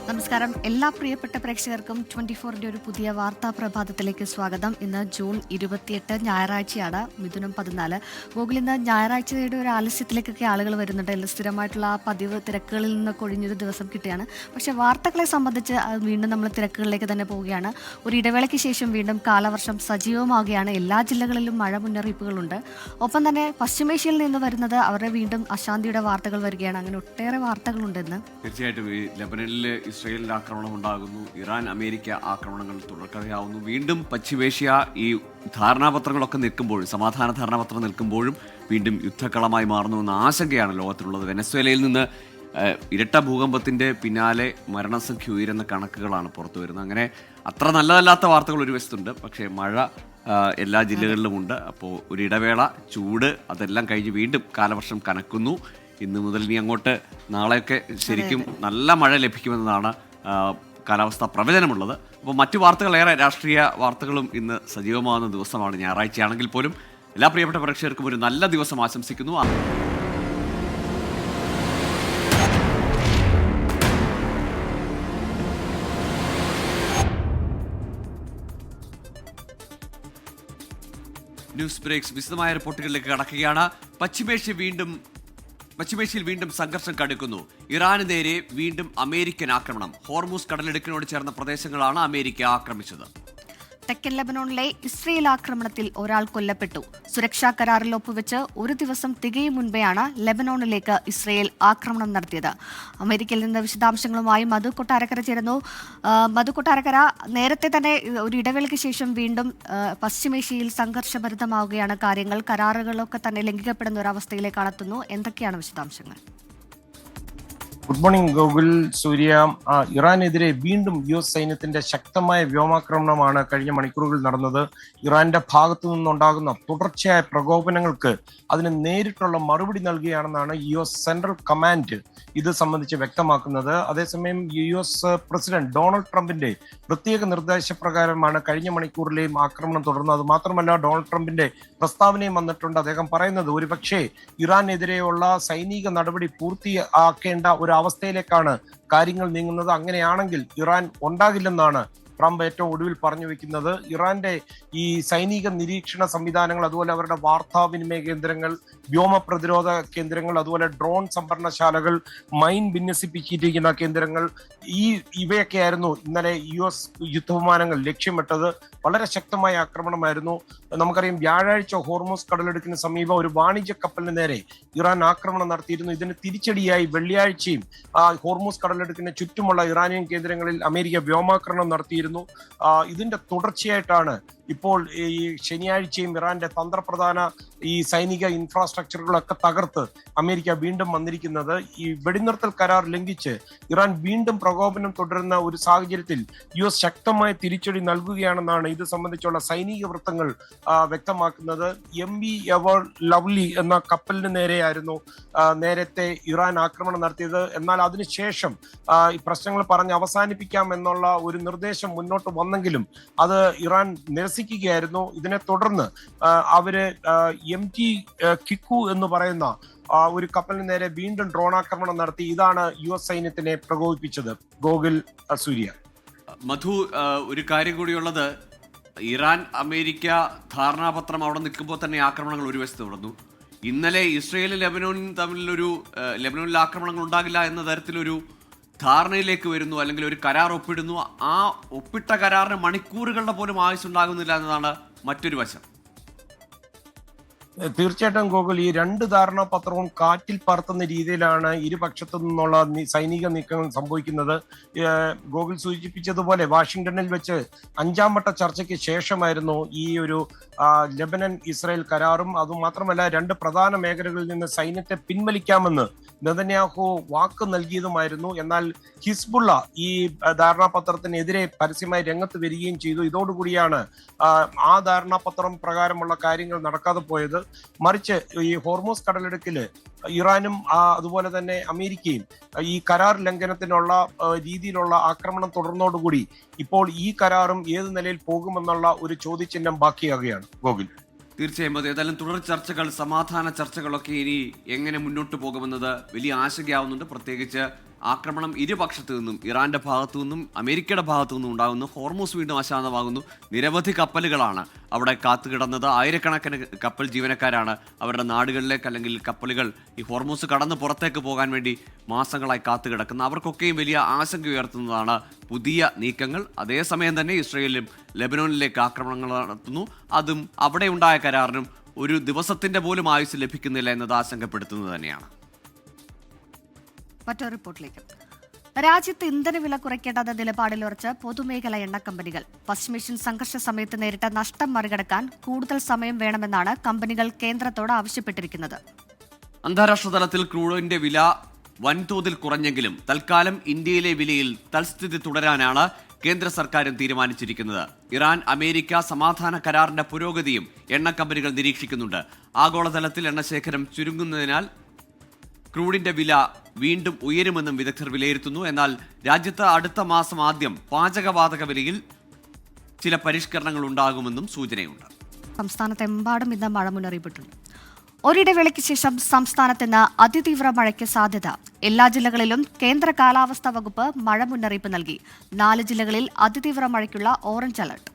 നമസ്കാരം. എല്ലാ പ്രിയപ്പെട്ട പ്രേക്ഷകർക്കും 24ന്റെ ഒരു പുതിയ വാർത്താ പ്രഭാതത്തിലേക്ക് സ്വാഗതം. ഇന്ന് ജൂൺ 28 ഞായറാഴ്ചയാണ്, മിഥുനം 14. ഗൂഗിൾ ഇന്ന് ഞായറാഴ്ചയുടെ ഒരു ആലസ്യത്തിലേക്കൊക്കെ ആളുകൾ വരുന്നുണ്ട്. സ്ഥിരമായിട്ടുള്ള ആ പതിവ് തിരക്കുകളിൽ നിന്ന് കൊഴിഞ്ഞൊരു ദിവസം കിട്ടുകയാണ്. പക്ഷേ വാർത്തകളെ സംബന്ധിച്ച് വീണ്ടും നമ്മൾ തിരക്കുകളിലേക്ക് തന്നെ പോവുകയാണ്. ഒരു ഇടവേളയ്ക്ക് ശേഷം വീണ്ടും കാലവർഷം സജീവമാവുകയാണ്. എല്ലാ ജില്ലകളിലും മഴ മുന്നറിയിപ്പുകളുണ്ട്. ഒപ്പം തന്നെ പശ്ചിമേഷ്യയിൽ നിന്ന് വരുന്നത് അവരുടെ വീണ്ടും അശാന്തിയുടെ വാർത്തകൾ വരികയാണ്. അങ്ങനെ ഒട്ടേറെ വാർത്തകളുണ്ടെന്ന്. തീർച്ചയായിട്ടും ലബനനിൽ ഇസ്രയേലിന്റെ ആക്രമണം ഉണ്ടാകുന്നു, ഇറാൻ അമേരിക്ക ആക്രമണങ്ങൾ തുടർക്കഥയാവുന്നു. വീണ്ടും പശ്ചിമേഷ്യ ഈ ധാരണാപത്രങ്ങളൊക്കെ നിൽക്കുമ്പോഴും, സമാധാന ധാരണാപത്രം നിൽക്കുമ്പോഴും വീണ്ടും യുദ്ധക്കളമായി മാറുന്നുവെന്ന ആശങ്കയാണ് ലോകത്തിലുള്ളത്. വെനസ്വേലയിൽ നിന്ന് ഇരട്ട ഭൂകമ്പത്തിന്റെ പിന്നാലെ മരണസംഖ്യ ഉയരുന്ന കണക്കുകളാണ് പുറത്തു വരുന്നത്. അങ്ങനെ അത്ര നല്ലതല്ലാത്ത വാർത്തകൾ ഒരു വശത്തുണ്ട്. പക്ഷേ മഴ എല്ലാ ജില്ലകളിലുമുണ്ട്. അപ്പോൾ ഒരു ഇടവേള, ചൂട്, അതെല്ലാം കഴിഞ്ഞ് വീണ്ടും കാലവർഷം കനക്കുന്നു. ഇന്ന് മുതൽ ഇനി അങ്ങോട്ട് നാളെയൊക്കെ ശരിക്കും നല്ല മഴ ലഭിക്കുമെന്നതാണ് കാലാവസ്ഥാ പ്രവചനമുള്ളത്. അപ്പോൾ മറ്റു വാർത്തകളേറെ, രാഷ്ട്രീയ വാർത്തകളും ഇന്ന് സജീവമാകുന്ന ദിവസമാണ്. ഞായറാഴ്ചയാണെങ്കിൽ പോലും എല്ലാ പ്രിയപ്പെട്ട പ്രേക്ഷകർക്കും ഒരു നല്ല ദിവസം ആശംസിക്കുന്നു. ന്യൂസ് ബ്രേക്സ് വിശദമായ റിപ്പോർട്ടുകളിലേക്ക് കടക്കുകയാണ്. പശ്ചിമേഷ്യയിൽ വീണ്ടും സംഘർഷം കടുക്കുന്നു. ഇറാന് നേരെ വീണ്ടും അമേരിക്കൻ ആക്രമണം. ഹോർമൂസ് കടലിടുക്കിനോട് ചേർന്ന പ്രദേശങ്ങളാണ് അമേരിക്ക ആക്രമിച്ചത്. തെക്കൻ ലെബനോണിലെ ഇസ്രയേൽ ആക്രമണത്തിൽ ഒരാൾ കൊല്ലപ്പെട്ടു. സുരക്ഷാ കരാറിൽ ഒപ്പുവെച്ച് ഒരു ദിവസം തികയും മുൻപെയാണ് ലെബനോണിലേക്ക് ഇസ്രയേൽ ആക്രമണം നടത്തിയത്. അമേരിക്കയിൽ നിന്ന് വിശദാംശങ്ങളുമായി മധു കൊട്ടാരക്കര ചേരുന്നു. മധു കൊട്ടാരക്കര, നേരത്തെ തന്നെ ഒരു ഇടവേളയ്ക്ക് ശേഷം വീണ്ടും പശ്ചിമേഷ്യയിൽ സംഘർഷഭരിതമാവുകയാണ് കാര്യങ്ങൾ. കരാറുകളൊക്കെ തന്നെ ലംഘിക്കപ്പെടുന്ന ഒരു അവസ്ഥയിലേക്ക് എത്തുന്നു. എന്തൊക്കെയാണ് വിശദാംശങ്ങൾ? ഗുഡ് മോർണിംഗ് ഗോകുൽ, സൂര്യ. ഇറാനെതിരെ വീണ്ടും US സൈന്യത്തിന്റെ ശക്തമായ വ്യോമാക്രമണമാണ് കഴിഞ്ഞ മണിക്കൂറുകളിൽ നടന്നത്. ഇറാന്റെ ഭാഗത്തു നിന്നുണ്ടാകുന്ന തുടർച്ചയായ പ്രകോപനങ്ങൾക്ക് അതിന് നേരിട്ടുള്ള മറുപടി നൽകുകയാണെന്നാണ് US സെൻട്രൽ കമാൻഡ് ഇത് സംബന്ധിച്ച് വ്യക്തമാക്കുന്നത്. അതേസമയം US പ്രസിഡന്റ് ഡൊണാൾഡ് ട്രംപിന്റെ പ്രത്യേക നിർദ്ദേശപ്രകാരമാണ് കഴിഞ്ഞ മണിക്കൂറിലെയും ആക്രമണം തുടർന്നത്. അത് മാത്രമല്ല, ഡൊണാൾഡ് ട്രംപിന്റെ പ്രസ്താവനയും വന്നിട്ടുണ്ട്. അദ്ദേഹം പറയുന്നത് ഒരുപക്ഷെ ഇറാനെതിരെയുള്ള സൈനിക നടപടി പൂർത്തിയാക്കേണ്ട ഒരു അവസ്ഥയിലേക്കാണ് കാര്യങ്ങൾ നീങ്ങുന്നത്. അങ്ങനെയാണെങ്കിൽ ഇറാൻ ഉണ്ടാകില്ലെന്നാണ് ട്രംപ് ഏറ്റവും ഒടുവിൽ പറഞ്ഞു വെക്കുന്നത്. ഇറാന്റെ ഈ സൈനിക നിരീക്ഷണ സംവിധാനങ്ങൾ, അതുപോലെ അവരുടെ വാർത്താവിനിമയ കേന്ദ്രങ്ങൾ, വ്യോമ പ്രതിരോധ കേന്ദ്രങ്ങൾ, അതുപോലെ ഡ്രോൺ സംഭരണശാലകൾ, മൈൻ വിന്യസിപ്പിച്ചിരിക്കുന്ന കേന്ദ്രങ്ങൾ, ഇവയൊക്കെയായിരുന്നു ഇന്നലെ US യുദ്ധവിമാനങ്ങൾ ലക്ഷ്യമിട്ടത്. വളരെ ശക്തമായ ആക്രമണമായിരുന്നു. നമുക്കറിയാം, വ്യാഴാഴ്ച ഹോർമൂസ് കടലിടുക്കിന് സമീപം ഒരു വാണിജ്യ കപ്പലിന് നേരെ ഇറാൻ ആക്രമണം നടത്തിയിരുന്നു. ഇതിന് തിരിച്ചടിയായി വെള്ളിയാഴ്ചയും ഹോർമൂസ് കടലിടുക്കിന് ചുറ്റുമുള്ള ഇറാനിയൻ കേന്ദ്രങ്ങളിൽ അമേരിക്ക വ്യോമാക്രമണം നടത്തിയിരുന്നു. ഇതിന്റെ തുടർച്ചയായിട്ടാണ് ഇപ്പോൾ ഈ ശനിയാഴ്ചയും ഇറാന്റെ തന്ത്രപ്രധാന ഈ സൈനിക ഇൻഫ്രാസ്ട്രക്ചറുകളൊക്കെ തകർത്ത് അമേരിക്ക വീണ്ടും വന്നിരിക്കുന്നത്. ഈ വെടിനിർത്തൽ കരാർ ലംഘിച്ച് ഇറാൻ വീണ്ടും പ്രകോപനം തുടരുന്ന ഒരു സാഹചര്യത്തിൽ US ശക്തമായ തിരിച്ചടി നൽകുകയാണെന്നാണ് ഇത് സംബന്ധിച്ചുള്ള സൈനിക വൃത്തങ്ങൾ വ്യക്തമാക്കുന്നത്. MV എവർ ലവ്ലി എന്ന കപ്പലിന് നേരെയായിരുന്നു നേരത്തെ ഇറാൻ ആക്രമണം നടത്തിയത്. എന്നാൽ അതിനുശേഷം ഈ പ്രശ്നങ്ങൾ പറഞ്ഞ് അവസാനിപ്പിക്കാം എന്നുള്ള ഒരു നിർദ്ദേശം മുന്നോട്ട് വന്നെങ്കിലും അത് ഇറാൻ നിരസിക്കുകയായിരുന്നു. ഇതിനെ തുടർന്ന് അവര് MT കിക്കു എന്ന് പറയുന്ന ഒരു കപ്പലിന് നേരെ വീണ്ടും ഡ്രോൺ ആക്രമണം നടത്തി. ഇതാണ് US സൈന്യത്തിനെ പ്രകോപിപ്പിച്ചത്. ഗോകുൽ, സൂര്യ. മധു, ഒരു കാര്യം കൂടിയുള്ളത്, ഇറാൻ അമേരിക്ക ധാരണാപത്രം അവിടെ നിൽക്കുമ്പോൾ തന്നെ ആക്രമണങ്ങൾ ഒരു വശത്ത് തുടർന്നു. ഇന്നലെ ഇസ്രയേലും ലെബനോനും തമ്മിലൊരു ലെബനോനിൽ ആക്രമണങ്ങൾ ഉണ്ടാകില്ല എന്ന തരത്തിലൊരു ധാരണയിലേക്ക് വരുന്നു, അല്ലെങ്കിൽ ഒരു കരാർ ഒപ്പിടുന്നു. ആ ഒപ്പിട്ട കരാറിന് മണിക്കൂറുകളുടെ പോലും ആവശ്യമുണ്ടാകുന്നില്ല എന്നതാണ് മറ്റൊരു വശം. തീർച്ചയായിട്ടും ഗോകുൽ, ഈ രണ്ട് ധാരണാപത്രവും കാറ്റിൽ പറത്തുന്ന രീതിയിലാണ് ഇരുപക്ഷത്തു നിന്നുള്ള സൈനിക നീക്കങ്ങൾ സംഭവിക്കുന്നത്. ഗോകുൽ സൂചിപ്പിച്ചതുപോലെ വാഷിംഗ്ടണിൽ വെച്ച് 5ാം വട്ട ചർച്ചയ്ക്ക് ശേഷമായിരുന്നു ഈ ഒരു ലെബനൻ ഇസ്രായേൽ കരാറും. അതുമാത്രമല്ല, 2 പ്രധാന മേഖലകളിൽ നിന്ന് സൈന്യത്തെ പിൻവലിക്കാമെന്ന് നെതന്യാഹു വാക്ക് നൽകിയതുമായിരുന്നു. എന്നാൽ ഹിസ്ബുള്ള ഈ ധാരണാപത്രത്തിനെതിരെ പരസ്യമായി രംഗത്ത് വരികയും ചെയ്തു. ഇതോടുകൂടിയാണ് ആ ധാരണാപത്രം പ്രകാരമുള്ള കാര്യങ്ങൾ നടക്കാതെ പോയത്. മറിച്ച് ഈ ഹോർമൂസ് കടലിടുക്കില് ഇറാനും അതുപോലെ തന്നെ അമേരിക്കയും ഈ കരാർ ലംഘനത്തിനുള്ള രീതിയിലുള്ള ആക്രമണം തുടർന്നോടുകൂടി ഇപ്പോൾ ഈ കരാറും ഏത് നിലയിൽ പോകുമെന്നുള്ള ഒരു ചോദ്യചിഹ്നം ബാക്കിയാകുകയാണ്. ഗോകുൽ, തീർച്ചയായും അത് ഏതായാലും തുടർ ചർച്ചകൾ, സമാധാന ചർച്ചകളൊക്കെ ഇനി എങ്ങനെ മുന്നോട്ട് പോകുമെന്നത് വലിയ ആശങ്കയാവുന്നുണ്ട്. പ്രത്യേകിച്ച് ആക്രമണം ഇരുപക്ഷത്തു നിന്നും ഇറാന്റെ ഭാഗത്തു നിന്നും അമേരിക്കയുടെ ഭാഗത്തു നിന്നും ഉണ്ടാകുന്നു. ഹോർമൂസ് വീണ്ടും അശാന്തമാകുന്നു. നിരവധി കപ്പലുകളാണ് അവിടെ കാത്തുകിടന്നത്. ആയിരക്കണക്കിന് കപ്പൽ ജീവനക്കാരാണ് അവരുടെ നാടുകളിലേക്ക് അല്ലെങ്കിൽ കപ്പലുകൾ ഈ ഹോർമൂസ് കടന്ന് പുറത്തേക്ക് പോകാൻ വേണ്ടി മാസങ്ങളായി കാത്തുകിടക്കുന്നത്. അവർക്കൊക്കെയും വലിയ ആശങ്ക ഉയർത്തുന്നതാണ് പുതിയ നീക്കങ്ങൾ. അതേസമയം തന്നെ ഇസ്രയേലും ലെബനോനിലേക്ക് ആക്രമണങ്ങൾ നടത്തുന്നു. അതും അവിടെ ഉണ്ടായ കരാറിനും ഒരു ദിവസത്തിന്റെ പോലും ആയുസ് ലഭിക്കുന്നില്ല എന്നത് ആശങ്കപ്പെടുത്തുന്നത് തന്നെയാണ്. മറ്റൊരു റിപ്പോർട്ടിലേക്ക്. രാജ്യത്ത് ഇന്ധനവില കുറയ്ക്കേണ്ടെന്ന നിലപാടിൽ ഉറച്ച് പൊതുമേഖലാ എണ്ണ കമ്പനികൾ. പശ്ചിമേഷ്യൻ സംഘർഷ സമയത്ത് നേരിട്ട നഷ്ടം മറികടക്കാൻ കൂടുതൽ സമയം വേണമെന്നാണ് കമ്പനികൾ കേന്ദ്രത്തോട് ആവശ്യപ്പെട്ടിരിക്കുന്നത്. അന്താരാഷ്ട്ര തലത്തിൽ ക്രൂഡിന്റെ വില വൻതോതിൽ കുറഞ്ഞെങ്കിലും തൽക്കാലം ഇന്ത്യയിലെ വിലയിൽ തൽസ്ഥിതി തുടരാനാണ് കേന്ദ്ര സർക്കാരും തീരുമാനിച്ചിരിക്കുന്നത്. ഇറാൻ അമേരിക്ക സമാധാന കരാറിന്റെ പുരോഗതിയും എണ്ണ കമ്പനികൾ നിരീക്ഷിക്കുന്നുണ്ട്. ആഗോളതലത്തിൽ എണ്ണശേഖരം ചുരുങ്ങുന്നതിനാൽ ക്രൂഡിന്റെ വില വീണ്ടും ഉയരുമെന്നും വിദഗ്ധർ വിലയിരുത്തുന്നു. എന്നാൽ രാജ്യത്ത് അടുത്ത മാസം ആദ്യം പാചകവാതക വിലയിൽ ചില പരിഷ്കരണങ്ങൾ ഉണ്ടാകുമെന്നും സൂചനയുണ്ട്. സംസ്ഥാനത്തെമ്പാടും ഇന്ന് മഴ മുന്നറിയിപ്പിട്ടുണ്ട്. ഒരിടവേളയ്ക്ക് ശേഷം സംസ്ഥാനത്ത് ഇന്ന് അതിതീവ്ര മഴയ്ക്ക് സാധ്യത. എല്ലാ ജില്ലകളിലും കേന്ദ്ര കാലാവസ്ഥാ വകുപ്പ് മഴ മുന്നറിയിപ്പ് നൽകി. 4 ജില്ലകളിൽ അതിതീവ്ര മഴയ്ക്കുള്ള ഓറഞ്ച് അലർട്ട്.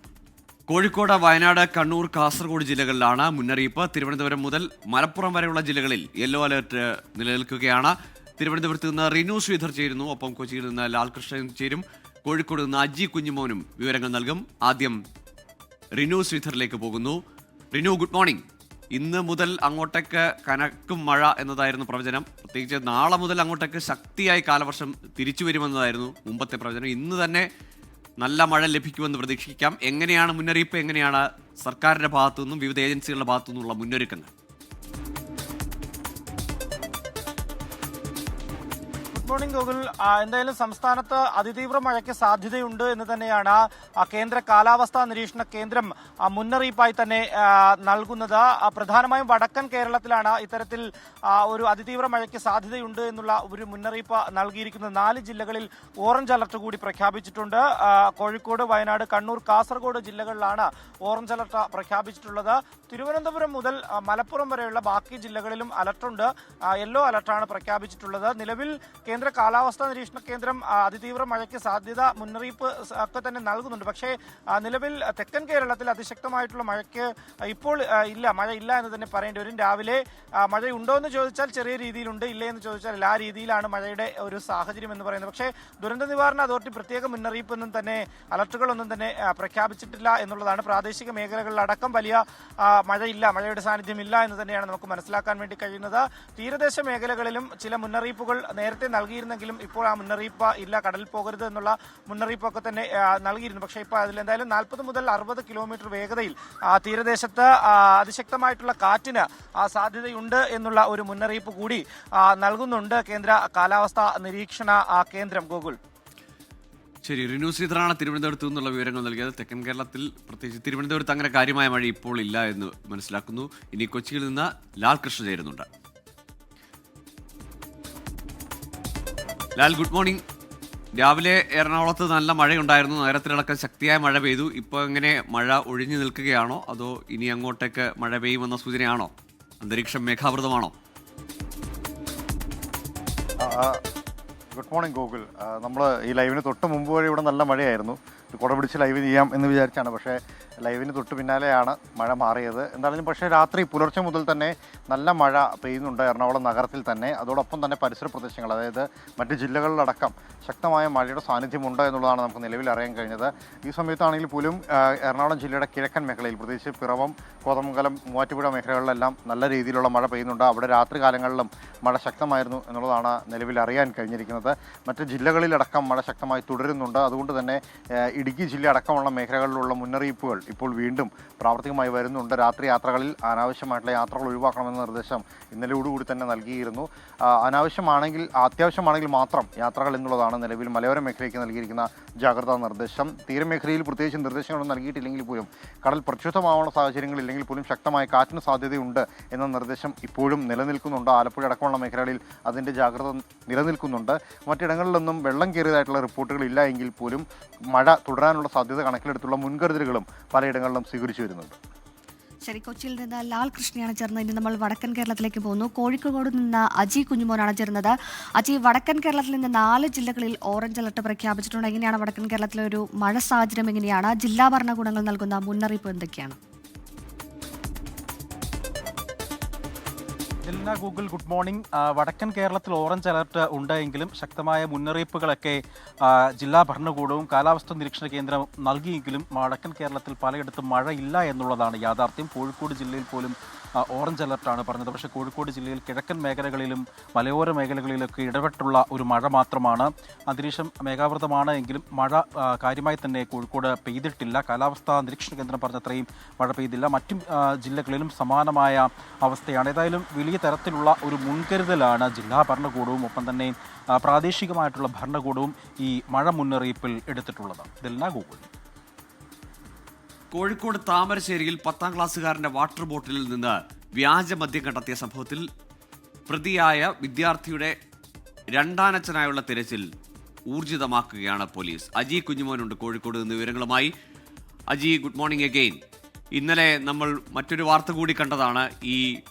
കോഴിക്കോട്, വയനാട്, കണ്ണൂർ, കാസർഗോഡ് ജില്ലകളിലാണ് മുന്നറിയിപ്പ്. തിരുവനന്തപുരം മുതൽ മലപ്പുറം വരെയുള്ള ജില്ലകളിൽ യെല്ലോ അലർട്ട് നിലനിൽക്കുകയാണ്. തിരുവനന്തപുരത്ത് നിന്ന് റിനു ശ്രീധർ ചേരുന്നു. ഒപ്പം കൊച്ചിയിൽ നിന്ന് ലാൽകൃഷ്ണൻ ചേരും. കോഴിക്കോട് നിന്ന് അജി കുഞ്ഞുമോനും വിവരങ്ങൾ നൽകും. ആദ്യം റിനു ശ്രീധറിലേക്ക് പോകുന്നു. Rinu, good morning. ഇന്ന് മുതൽ അങ്ങോട്ടേക്ക് കനക്കും മഴ എന്നതായിരുന്നു പ്രവചനം. പ്രത്യേകിച്ച് നാളെ മുതൽ അങ്ങോട്ടേക്ക് ശക്തിയായി കാലവർഷം തിരിച്ചു വരുമെന്നതായിരുന്നു മുമ്പത്തെ പ്രവചനം. ഇന്ന് തന്നെ നല്ല മഴ ലഭിക്കുമെന്ന് പ്രതീക്ഷിക്കാം. എങ്ങനെയാണ് മുന്നറിയിപ്പ്? എങ്ങനെയാണ് സർക്കാരിന്റെ ഭാഗത്തു നിന്നും വിവിധ ഏജൻസികളുടെ ഭാഗത്തു നിന്നുള്ള മുന്നൊരുക്കങ്ങൾ? Good morning Gokul. എന്തായാലും സംസ്ഥാനത്ത് അതിതീവ്ര മഴയ്ക്ക് സാധ്യതയുണ്ട് എന്ന് തന്നെയാണ് കേന്ദ്ര കാലാവസ്ഥാ നിരീക്ഷണ കേന്ദ്രം മുന്നറിയിപ്പായി തന്നെ നൽകുന്നത്. പ്രധാനമായും വടക്കൻ കേരളത്തിലാണ് ഇത്തരത്തിൽ ഒരു അതിതീവ്ര മഴയ്ക്ക് സാധ്യതയുണ്ട് എന്നുള്ള ഒരു മുന്നറിയിപ്പ് നൽകിയിരിക്കുന്നത്. 4 ജില്ലകളിൽ ഓറഞ്ച് അലർട്ട് കൂടി പ്രഖ്യാപിച്ചിട്ടുണ്ട്. കോഴിക്കോട്, വയനാട്, കണ്ണൂർ, കാസർഗോഡ് ജില്ലകളിലാണ് ഓറഞ്ച് അലർട്ട് പ്രഖ്യാപിച്ചിട്ടുള്ളത്. തിരുവനന്തപുരം മുതൽ മലപ്പുറം വരെയുള്ള ബാക്കി ജില്ലകളിലും അലർട്ടുണ്ട്. യെല്ലോ അലർട്ടാണ് പ്രഖ്യാപിച്ചിട്ടുള്ളത്. നിലവിൽ കേന്ദ്ര കാലാവസ്ഥാ നിരീക്ഷണ കേന്ദ്രം അതിതീവ്ര മഴയ്ക്ക് സാധ്യത മുന്നറിയിപ്പ് ഒക്കെ തന്നെ നൽകുന്നുണ്ട്. പക്ഷേ നിലവിൽ തെക്കൻ കേരളത്തിൽ അതിശക്തമായിട്ടുള്ള മഴയ്ക്ക് ഇപ്പോൾ മഴ ഇല്ല എന്ന് തന്നെ പറയേണ്ടി വരും. രാവിലെ മഴയുണ്ടോ എന്ന് ചോദിച്ചാൽ ചെറിയ രീതിയിലുണ്ട്, ഇല്ലേ എന്ന് ചോദിച്ചാൽ എല്ലാ രീതിയിലാണ് മഴയുടെ ഒരു സാഹചര്യം എന്ന് പറയുന്നത്. പക്ഷേ ദുരന്ത നിവാരണ അതോറിറ്റി പ്രത്യേക മുന്നറിയിപ്പൊന്നും തന്നെ അലർട്ടുകളൊന്നും തന്നെ പ്രഖ്യാപിച്ചിട്ടില്ല എന്നുള്ളതാണ്. പ്രാദേശിക മേഖലകളിലടക്കം വലിയ മഴയില്ല, മഴയുടെ സാന്നിധ്യമില്ല എന്ന് തന്നെയാണ് നമുക്ക് മനസ്സിലാക്കാൻ വേണ്ടി കഴിയുന്നത്. തീരദേശ മേഖലകളിലും ചില മുന്നറിയിപ്പുകൾ നേരത്തെ നൽകിയിരുന്നെങ്കിലും ഇപ്പോൾ ആ മുന്നറിയിപ്പ് ഇല്ല. കടലിൽ പോകരുത് എന്നുള്ള മുന്നറിയിപ്പൊക്കെ തന്നെ നൽകിയിരുന്നു. പക്ഷേ ഇപ്പോൾ അതിൽ എന്തായാലും 40 മുതൽ 60 കിലോമീറ്റർ വേഗതയിൽ തീരദേശത്ത് അതിശക്തമായിട്ടുള്ള കാറ്റിന് സാധ്യതയുണ്ട് എന്നുള്ള ഒരു മുന്നറിയിപ്പ് കൂടി നൽകുന്നുണ്ട് കേന്ദ്ര കാലാവസ്ഥാ നിരീക്ഷണ കേന്ദ്രം. ഗോകുൽ, ശരി. റിനു ശ്രീധറാണ് തിരുവനന്തപുരത്ത് നിന്നുള്ള വിവരങ്ങൾ നൽകിയത്. തെക്കൻ കേരളത്തിൽ പ്രത്യേകിച്ച് തിരുവനന്തപുരത്ത് അങ്ങനെ കാര്യമായ മഴ ഇപ്പോൾ ഇല്ല എന്ന് മനസ്സിലാക്കുന്നു. ഇനി കൊച്ചിയിൽ നിന്ന് ലാൽകൃഷ്ണ ചേരുന്നുണ്ട്. Lal, good morning. രാവിലെ എറണാകുളത്ത് നല്ല മഴയുണ്ടായിരുന്നു. നഗരത്തിലടക്കം ശക്തിയായ മഴ പെയ്തു. ഇപ്പോൾ എങ്ങനെ മഴ ഒഴിഞ്ഞു നിൽക്കുകയാണോ അതോ ഇനി അങ്ങോട്ടേക്ക് മഴ പെയ്യുമെന്ന സൂചനയാണോ? അന്തരീക്ഷം മേഘാവൃതമാണോ? Good morning Gokul. നമ്മൾ ഈ ലൈവിന് തൊട്ട് മുമ്പ് വരെ ഇവിടെ നല്ല മഴയായിരുന്നു. കുട പിടിച്ച് ലൈവ് ചെയ്യാം എന്ന് വിചാരിച്ചാണ്. പക്ഷേ ലൈവിന് തൊട്ട് പിന്നാലെയാണ് മഴ മാറിയത്. എന്തായാലും പക്ഷേ രാത്രി പുലർച്ചെ മുതൽ തന്നെ നല്ല മഴ പെയ്യുന്നുണ്ട് എറണാകുളം നഗരത്തിൽ തന്നെ. അതോടൊപ്പം തന്നെ പരിസര പ്രദേശങ്ങൾ, അതായത് മറ്റ് ജില്ലകളിലടക്കം ശക്തമായ മഴയുടെ സാന്നിധ്യമുണ്ട് എന്നുള്ളതാണ് നമുക്ക് നിലവിൽ അറിയാൻ കഴിഞ്ഞത്. ഈ സമയത്താണെങ്കിൽ പോലും എറണാകുളം ജില്ലയുടെ കിഴക്കൻ മേഖലയിൽ, പ്രത്യേകിച്ച് പിറവം, കോതമംഗലം, മൂവാറ്റുപുഴ മേഖലകളിലെല്ലാം നല്ല രീതിയിലുള്ള മഴ പെയ്യുന്നുണ്ട്. അവിടെ രാത്രി കാലങ്ങളിലും മഴ ശക്തമായിരുന്നു എന്നുള്ളതാണ് നിലവിൽ അറിയാൻ കഴിഞ്ഞിരിക്കുന്നത്. മറ്റ് ജില്ലകളിലടക്കം മഴ ശക്തമായി തുടരുന്നുണ്ട്. അതുകൊണ്ട് തന്നെ ഇടുക്കി ജില്ല അടക്കമുള്ള മേഖലകളിലുള്ള മുന്നറിയിപ്പുകൾ ഇപ്പോൾ വീണ്ടും പ്രാവർത്തികമായി വരുന്നുണ്ട്. രാത്രി യാത്രകളിൽ അനാവശ്യമായിട്ടുള്ള യാത്രകൾ ഒഴിവാക്കണമെന്ന നിർദ്ദേശം ഇന്നലെയോടുകൂടി തന്നെ നൽകിയിരുന്നു. അത്യാവശ്യമാണെങ്കിൽ മാത്രം യാത്രകൾ എന്നുള്ളതാണ് നിലവിൽ മലയോര മേഖലയ്ക്ക് നൽകിയിരിക്കുന്ന ജാഗ്രതാ നിർദ്ദേശം. തീരമേഖലയിൽ പ്രത്യേകിച്ച് നിർദ്ദേശങ്ങളൊന്നും നൽകിയിട്ടില്ലെങ്കിൽ പോലും കടൽ പ്രക്ഷുബ്ധമാവുന്ന സാഹചര്യങ്ങളില്ലെങ്കിൽ പോലും ശക്തമായ കാറ്റിന് സാധ്യതയുണ്ട് എന്ന നിർദ്ദേശം ഇപ്പോഴും നിലനിൽക്കുന്നുണ്ട്. ആലപ്പുഴ അടക്കമുള്ള മേഖലകളിൽ അതിൻ്റെ ജാഗ്രത നിലനിൽക്കുന്നുണ്ട്. മറ്റിടങ്ങളിലൊന്നും വെള്ളം കയറിയതായിട്ടുള്ള റിപ്പോർട്ടുകളില്ല എങ്കിൽ പോലും മഴ തുടരാനുള്ള സാധ്യത കണക്കിലെടുത്തുള്ള മുൻകരുതലുകളും പലയിടങ്ങളിലും സ്വീകരിച്ചു വരുന്നുണ്ട്. ശരി, കൊച്ചിയിൽ നിന്ന് ലാൽ കൃഷ്ണയാണ് ചേർന്നത്. ഇനി നമ്മൾ വടക്കൻ കേരളത്തിലേക്ക് പോകുന്നു. കോഴിക്കോട് നിന്ന് അജി കുഞ്ഞുമോനാണ് ചേർന്നത്. അജി, വടക്കൻ കേരളത്തിൽ നിന്ന് 4 ജില്ലകളിൽ ഓറഞ്ച് അലർട്ട് പ്രഖ്യാപിച്ചിട്ടുണ്ട്. എങ്ങനെയാണ് വടക്കൻ കേരളത്തിലെ ഒരു മഴ സാഹചര്യം? എങ്ങനെയാണ് ജില്ലാ ഭരണകൂടങ്ങൾ നൽകുന്ന മുന്നറിയിപ്പ് എന്തൊക്കെയാണ്? Google good morning. വടക്കൻ കേരളത്തിൽ ഓറഞ്ച് അലർട്ട് ഉണ്ടെങ്കിലും ശക്തമായ മുന്നറിയിപ്പുകളൊക്കെ ജില്ലാ ഭരണകൂടവും കാലാവസ്ഥാ നിരീക്ഷണ കേന്ദ്രം നൽകിയെങ്കിലും വടക്കൻ കേരളത്തിൽ പലയിടത്തും മഴയില്ല എന്നുള്ളതാണ് യാഥാർത്ഥ്യം. കോഴിക്കോട് ജില്ലയിൽ പോലും ഓറഞ്ച് അലർട്ടാണ് പറഞ്ഞത്. പക്ഷേ കോഴിക്കോട് ജില്ലയിൽ കിഴക്കൻ മേഖലകളിലും മലയോര മേഖലകളിലൊക്കെ ഇടപെട്ടുള്ള ഒരു മഴ മാത്രമാണ്. അന്തരീക്ഷം മേഘാവൃതമാണ് എങ്കിലും മഴ കാര്യമായി തന്നെ കോഴിക്കോട് പെയ്തിട്ടില്ല. കാലാവസ്ഥാ നിരീക്ഷണ കേന്ദ്രം പറഞ്ഞത്രയും മഴ പെയ്തില്ല. മറ്റു ജില്ലകളിലും സമാനമായ അവസ്ഥയാണ്. ഏതായാലും വലിയ തരത്തിലുള്ള ഒരു മുൻകരുതലാണ് ജില്ലാ ഭരണകൂടവും ഒപ്പം തന്നെ പ്രാദേശികമായിട്ടുള്ള ഭരണകൂടവും ഈ മഴ മുന്നറിയിപ്പിൽ എടുത്തിട്ടുള്ളത്. ഗൂഗിൾ. കോഴിക്കോട് താമരശ്ശേരിയിൽ 10ാം ക്ലാസ്സുകാരന്റെ വാട്ടർ ബോട്ടിലിൽ നിന്ന് വ്യാജമദ്യം കണ്ടെത്തിയ സംഭവത്തിൽ പ്രതിയായ വിദ്യാർത്ഥിയുടെ രണ്ടാനച്ഛനായുള്ള തിരച്ചിൽ ഊർജിതമാക്കുകയാണ് പോലീസ്. അജി കുഞ്ഞുമോനുണ്ട് കോഴിക്കോട് നിന്ന് വിവരങ്ങളുമായി. Aji, good morning again. ഇന്നലെ നമ്മൾ മറ്റൊരു വാർത്ത കൂടി കണ്ടതാണ്. ഈ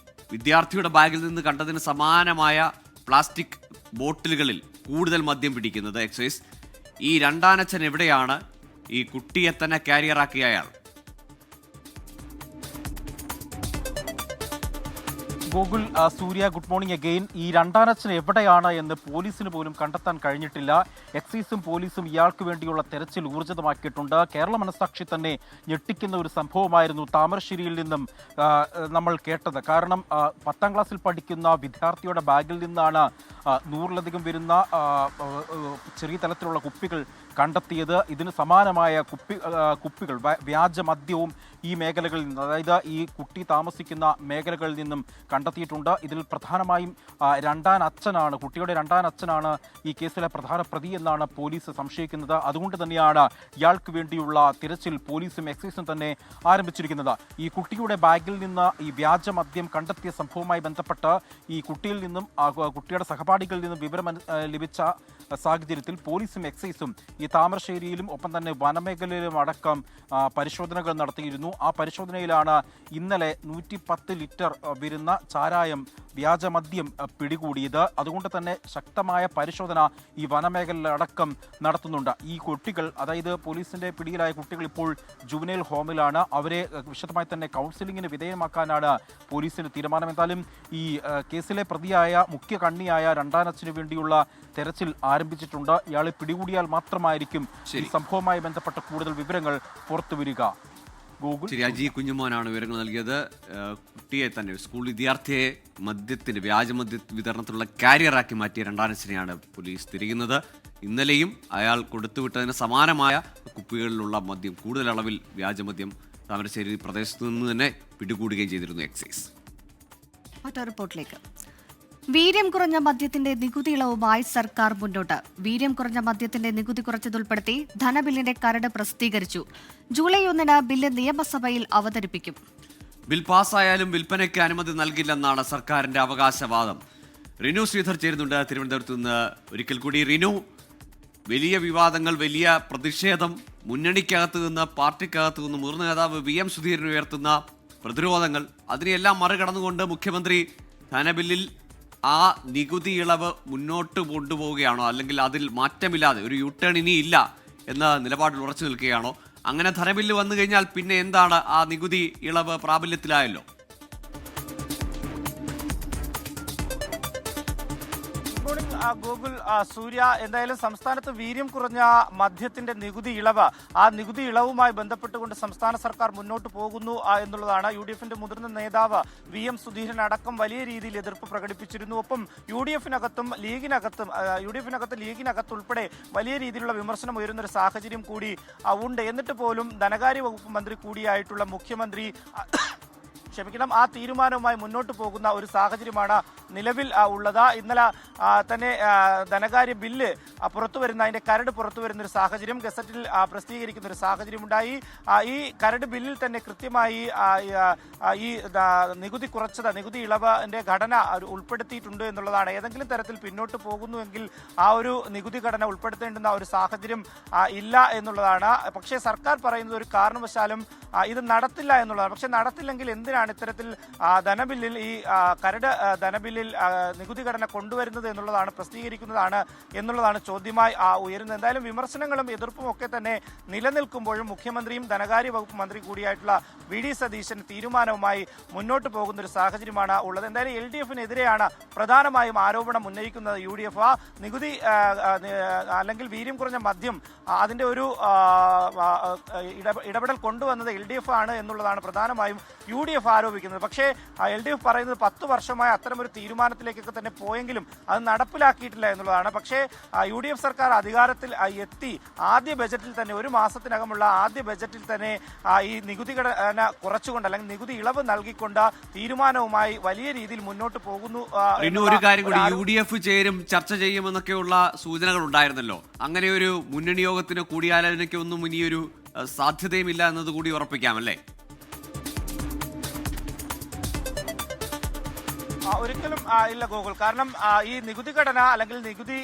വിദ്യാർത്ഥിയുടെ ബാഗിൽ നിന്ന് കണ്ടതിന് സമാനമായ പ്ലാസ്റ്റിക് ബോട്ടിലുകളിൽ കൂടുതൽ മദ്യം പിടിക്കുന്നത് എക്സൈസ്. ഈ രണ്ടാനച്ഛൻ എവിടെയാണ്? ഈ കുട്ടിയെ തന്നെ കാരിയറാക്കിയ അയാൾ. ഗൂഗിൾ, സൂര്യ, ഗുഡ് മോർണിംഗ് അഗെയിൻ. ഈ രണ്ടാനച്ഛൻ എവിടെയാണ് എന്ന് പോലീസിന് പോലും കണ്ടെത്താൻ കഴിഞ്ഞിട്ടില്ല. എക്സൈസും പോലീസും ഇയാൾക്ക് വേണ്ടിയുള്ള തെരച്ചിൽ ഊർജിതമാക്കിയിട്ടുണ്ട്. കേരള മനസ്സാക്ഷി തന്നെ ഞെട്ടിക്കുന്ന ഒരു സംഭവമായിരുന്നു താമരശ്ശേരിയിൽ നിന്നും നമ്മൾ കേട്ടത്. കാരണം 10ാം ക്ലാസ്സിൽ പഠിക്കുന്ന വിദ്യാർത്ഥിയുടെ ബാഗിൽ നിന്നാണ് 100-ലധികം വരുന്ന ചെറിയ തലത്തിലുള്ള കുപ്പികൾ കണ്ടെത്തിയത്. ഇതിന് സമാനമായ കുപ്പികൾ വ്യാജമദ്യവും ഈ മേഖലകളിൽ നിന്ന്, അതായത് ഈ കുട്ടി താമസിക്കുന്ന മേഖലകളിൽ നിന്നും കണ്ടെത്തിയിട്ടുണ്ട്. ഇതിൽ പ്രധാനമായും കുട്ടിയുടെ രണ്ടാനച്ഛനാണ് ഈ കേസിലെ പ്രധാന പ്രതി എന്നാണ് പോലീസ് സംശയിക്കുന്നത്. അതുകൊണ്ട് തന്നെയാണ് ഇയാൾക്ക് വേണ്ടിയുള്ള തിരച്ചിൽ പോലീസും എക്സൈസും തന്നെ ആരംഭിച്ചിരിക്കുന്നത്. ഈ കുട്ടിയുടെ ബാഗിൽ നിന്ന് ഈ വ്യാജമദ്യം കണ്ടെത്തിയ സംഭവവുമായി ബന്ധപ്പെട്ട് ഈ കുട്ടിയിൽ നിന്നും കുട്ടിയുടെ സഹപാഠികളിൽ നിന്നും വിവരം ലഭിച്ച സാഹചര്യത്തിൽ പോലീസും എക്സൈസും ഈ താമരശ്ശേരിയിലും ഒപ്പം തന്നെ വനമേഖലയിലും അടക്കം പരിശോധനകൾ നടത്തിയിരുന്നു. ആ പരിശോധനയിലാണ് ഇന്നലെ 110 ലിറ്റർ വരുന്ന ചാരായം വ്യാജമദ്യം പിടികൂടിയത്. അതുകൊണ്ട് തന്നെ ശക്തമായ പരിശോധന ഈ വനമേഖലയിലടക്കം നടത്തുന്നുണ്ട്. ഈ കുട്ടികൾ, അതായത് പോലീസിന്റെ പിടിയിലായ കുട്ടികൾ ഇപ്പോൾ ജുവനൈൽ ഹോമിലാണ്. അവരെ വിശദമായി തന്നെ കൗൺസിലിങ്ങിന് വിധേയമാക്കാനാണ് പോലീസിന്റെ തീരുമാനം. എന്തായാലും ഈ കേസിലെ പ്രതിയായ മുഖ്യ കണ്ണിയായ രണ്ടാനച്ഛന് വേണ്ടിയുള്ള തെരച്ചിൽ ആരംഭിച്ചിട്ടുണ്ട്. ഇയാളെ പിടികൂടിയാൽ മാത്രമായിരിക്കും ഈ സംഭവവുമായി ബന്ധപ്പെട്ട കൂടുതൽ വിവരങ്ങൾ പുറത്തുവരിക. ശരി, അജി കുഞ്ഞുമോനാണ് വിവരങ്ങൾ നൽകിയത്. കുട്ടിയെ തന്നെ, സ്കൂൾ വിദ്യാർത്ഥിയെ വ്യാജമദ്യ വിതരണത്തിലുള്ള കാരിയറാക്കി മാറ്റിയ രണ്ടാനച്ഛനെയാണ് പോലീസ് തിരയുന്നത്. ഇന്നലെയും അയാൾ കൊടുത്തുവിട്ടതിന് സമാനമായ കുപ്പികളിലുള്ള മദ്യം, കൂടുതൽ അളവിൽ വ്യാജമദ്യം താമരശ്ശേരി പ്രദേശത്തു നിന്ന് തന്നെ പിടികൂടുകയും ചെയ്തിരുന്നു എക്സൈസ്. മറ്റൊരു റിപ്പോർട്ടിലേക്ക്. വീര്യം കുറഞ്ഞ മദ്യത്തിന്റെ നികുതി ഇളവുമായി സർക്കാർ മുന്നോട്ട്. വീര്യം കുറഞ്ഞ മദ്യത്തിന്റെ നികുതി കുറച്ചതുൾപ്പെടുത്തി ധനബില്ലിന്റെ കരട് പ്രസിദ്ധീകരിച്ചു. ജൂലൈ 1-ന് ബില്ല് നിയമസഭയിൽ അവതരിപ്പിക്കും. ബിൽ പാസ്സായാലും വിൽപ്പനയ്ക്ക് അനുമതി നൽകില്ലെന്നാണ് സർക്കാരിന്റെ അവകാശവാദം. റിനു ശ്രീധർ ചേരുന്നുണ്ട് തിരുവനന്തപുരത്ത് നിന്ന്. ഒരിക്കൽ കൂടി റിനു, വലിയ വിവാദങ്ങൾ, വലിയ പ്രതിഷേധം, മുന്നണിക്കകത്ത് നിന്ന്, പാർട്ടിക്കകത്ത് നിന്ന് മുതിർന്ന നേതാവ് VM സുധീരൻ ഉയർത്തുന്ന പ്രതിരോധങ്ങൾ, അതിനെയെല്ലാം മറികടന്നുകൊണ്ട് മുഖ്യമന്ത്രി ധനബില്ലിൽ ആ നികുതി ഇളവ് മുന്നോട്ട് കൊണ്ടുപോവുകയാണോ, അല്ലെങ്കിൽ അതിൽ മാറ്റമില്ലാതെ ഒരു യൂട്ടേൺ ഇനി ഇല്ല എന്ന നിലപാടിൽ ഉറച്ചു നിൽക്കുകയാണോ? അങ്ങനെ ധനബില്ല് വന്നു കഴിഞ്ഞാൽ പിന്നെ എന്താണ്? ആ നികുതി ഇളവ് പ്രാബല്യത്തിലായല്ലോ. ഗൂഗിൾ, സൂര്യ, എന്തായാലും സംസ്ഥാനത്ത് വീര്യം കുറഞ്ഞ മദ്യത്തിന്റെ നികുതി ഇളവ്, ആ നികുതി ഇളവുമായി ബന്ധപ്പെട്ടുകൊണ്ട് സംസ്ഥാന സർക്കാർ മുന്നോട്ട് പോകുന്നു എന്നുള്ളതാണ്. UDFന്റെ മുതിർന്ന നേതാവ് VM സുധീരൻ അടക്കം വലിയ രീതിയിൽ എതിർപ്പ് പ്രകടിപ്പിച്ചിരുന്നു. ഒപ്പം UDFനകത്ത് ലീഗിനകത്ത് ഉൾപ്പെടെ വലിയ രീതിയിലുള്ള വിമർശനം ഉയരുന്നൊരു സാഹചര്യം കൂടി ഉണ്ട്. എന്നിട്ട് പോലും ധനകാര്യ വകുപ്പ് മന്ത്രി കൂടിയായിട്ടുള്ള മുഖ്യമന്ത്രി ആ തീരുമാനവുമായി മുന്നോട്ട് പോകുന്ന ഒരു സാഹചര്യമാണ് നിലവിൽ ഉള്ളത്. ഇന്നലെ തന്നെ ധനകാര്യ ബില്ല് പുറത്തു വരുന്ന അതിന്റെ കരട് പുറത്തു വരുന്ന ഒരു സാഹചര്യം ഗസറ്റിൽ പ്രസിദ്ധീകരിക്കുന്ന ഒരു സാഹചര്യം ഉണ്ടായി. ഈ കരട് ബില്ലിൽ തന്നെ കൃത്യമായി ഈ നികുതി കുറച്ചത് നികുതി ഇളവിന്റെ ഘടന ഉൾപ്പെടുത്തിയിട്ടുണ്ട് എന്നുള്ളതാണ്. ഏതെങ്കിലും തരത്തിൽ പിന്നോട്ട് പോകുന്നുവെങ്കിൽ ആ ഒരു നികുതി ഘടന ഉൾപ്പെടുത്തേണ്ടുന്ന ഒരു സാഹചര്യം ഇല്ല എന്നുള്ളതാണ്. പക്ഷേ സർക്കാർ പറയുന്നത് ഒരു കാരണവശാലും ഇത് നടത്തില്ല എന്നുള്ളതാണ്. പക്ഷെ നടത്തില്ലെങ്കിൽ എന്തിനാണ് ഇത്തരത്തിൽ ധനബില്ലിൽ ഈ കരട് ധനബില്ലിൽ നികുതി ഘടന കൊണ്ടുവരുന്നത് എന്നുള്ളതാണ് പ്രസിദ്ധീകരിക്കുന്നതാണ് എന്നുള്ളതാണ് ചോദ്യമായി ഉയരുന്നത്. എന്തായാലും വിമർശനങ്ങളും എതിർപ്പും ഒക്കെ തന്നെ നിലനിൽക്കുമ്പോഴും മുഖ്യമന്ത്രിയും ധനകാര്യ വകുപ്പ് മന്ത്രി കൂടിയായിട്ടുള്ള വി ഡി സതീശൻ തീരുമാനവുമായി മുന്നോട്ട് പോകുന്ന ഒരു സാഹചര്യമാണ് ഉള്ളത്. എന്തായാലും LDF-നെതിരെയാണ് പ്രധാനമായും ആരോപണം ഉന്നയിക്കുന്നത് UDF. ആ നികുതി അല്ലെങ്കിൽ വീര്യം കുറഞ്ഞ മദ്യം അതിന്റെ ഒരു ഇടപെടൽ കൊണ്ടുവന്നത് LDF ആണ് എന്നുള്ളതാണ് പ്രധാനമായും UDF ആരോപിക്കുന്നത്. പക്ഷേ LDF പറയുന്നത് 10 വർഷമായി അത്തരമൊരു തീരുമാനത്തിലേക്കൊക്കെ തന്നെ പോയെങ്കിലും അത് നടപ്പിലാക്കിയിട്ടില്ല എന്നുള്ളതാണ്. പക്ഷേ UDF സർക്കാർ അധികാരത്തിൽ എത്തി ആദ്യ ബജറ്റിൽ തന്നെ ഒരു മാസത്തിനകമുള്ള ആദ്യ ബജറ്റിൽ തന്നെ ഈ നികുതി ഘടന കുറച്ചുകൊണ്ട് അല്ലെങ്കിൽ നികുതി ഇളവ് നൽകിക്കൊണ്ട് തീരുമാനവുമായി വലിയ രീതിയിൽ മുന്നോട്ട് പോകുന്നു. ഒരു കാര്യം കൂടി, UDF ചേരും ചർച്ച ചെയ്യുമെന്നൊക്കെയുള്ള സൂചനകൾ ഉണ്ടായിരുന്നല്ലോ. അങ്ങനെ ഒരു മുന്നണി യോഗത്തിന് കൂടിയാലോചനയ്ക്കൊന്നും ഇനിയൊരു സാധ്യതയുമില്ല എന്നത് കൂടി ഉറപ്പിക്കാമല്ലേ? ഒരിക്കലും ഇല്ല ഗോകുൽ. കാരണം ഈ നികുതി ഘടന അല്ലെങ്കിൽ നികുതി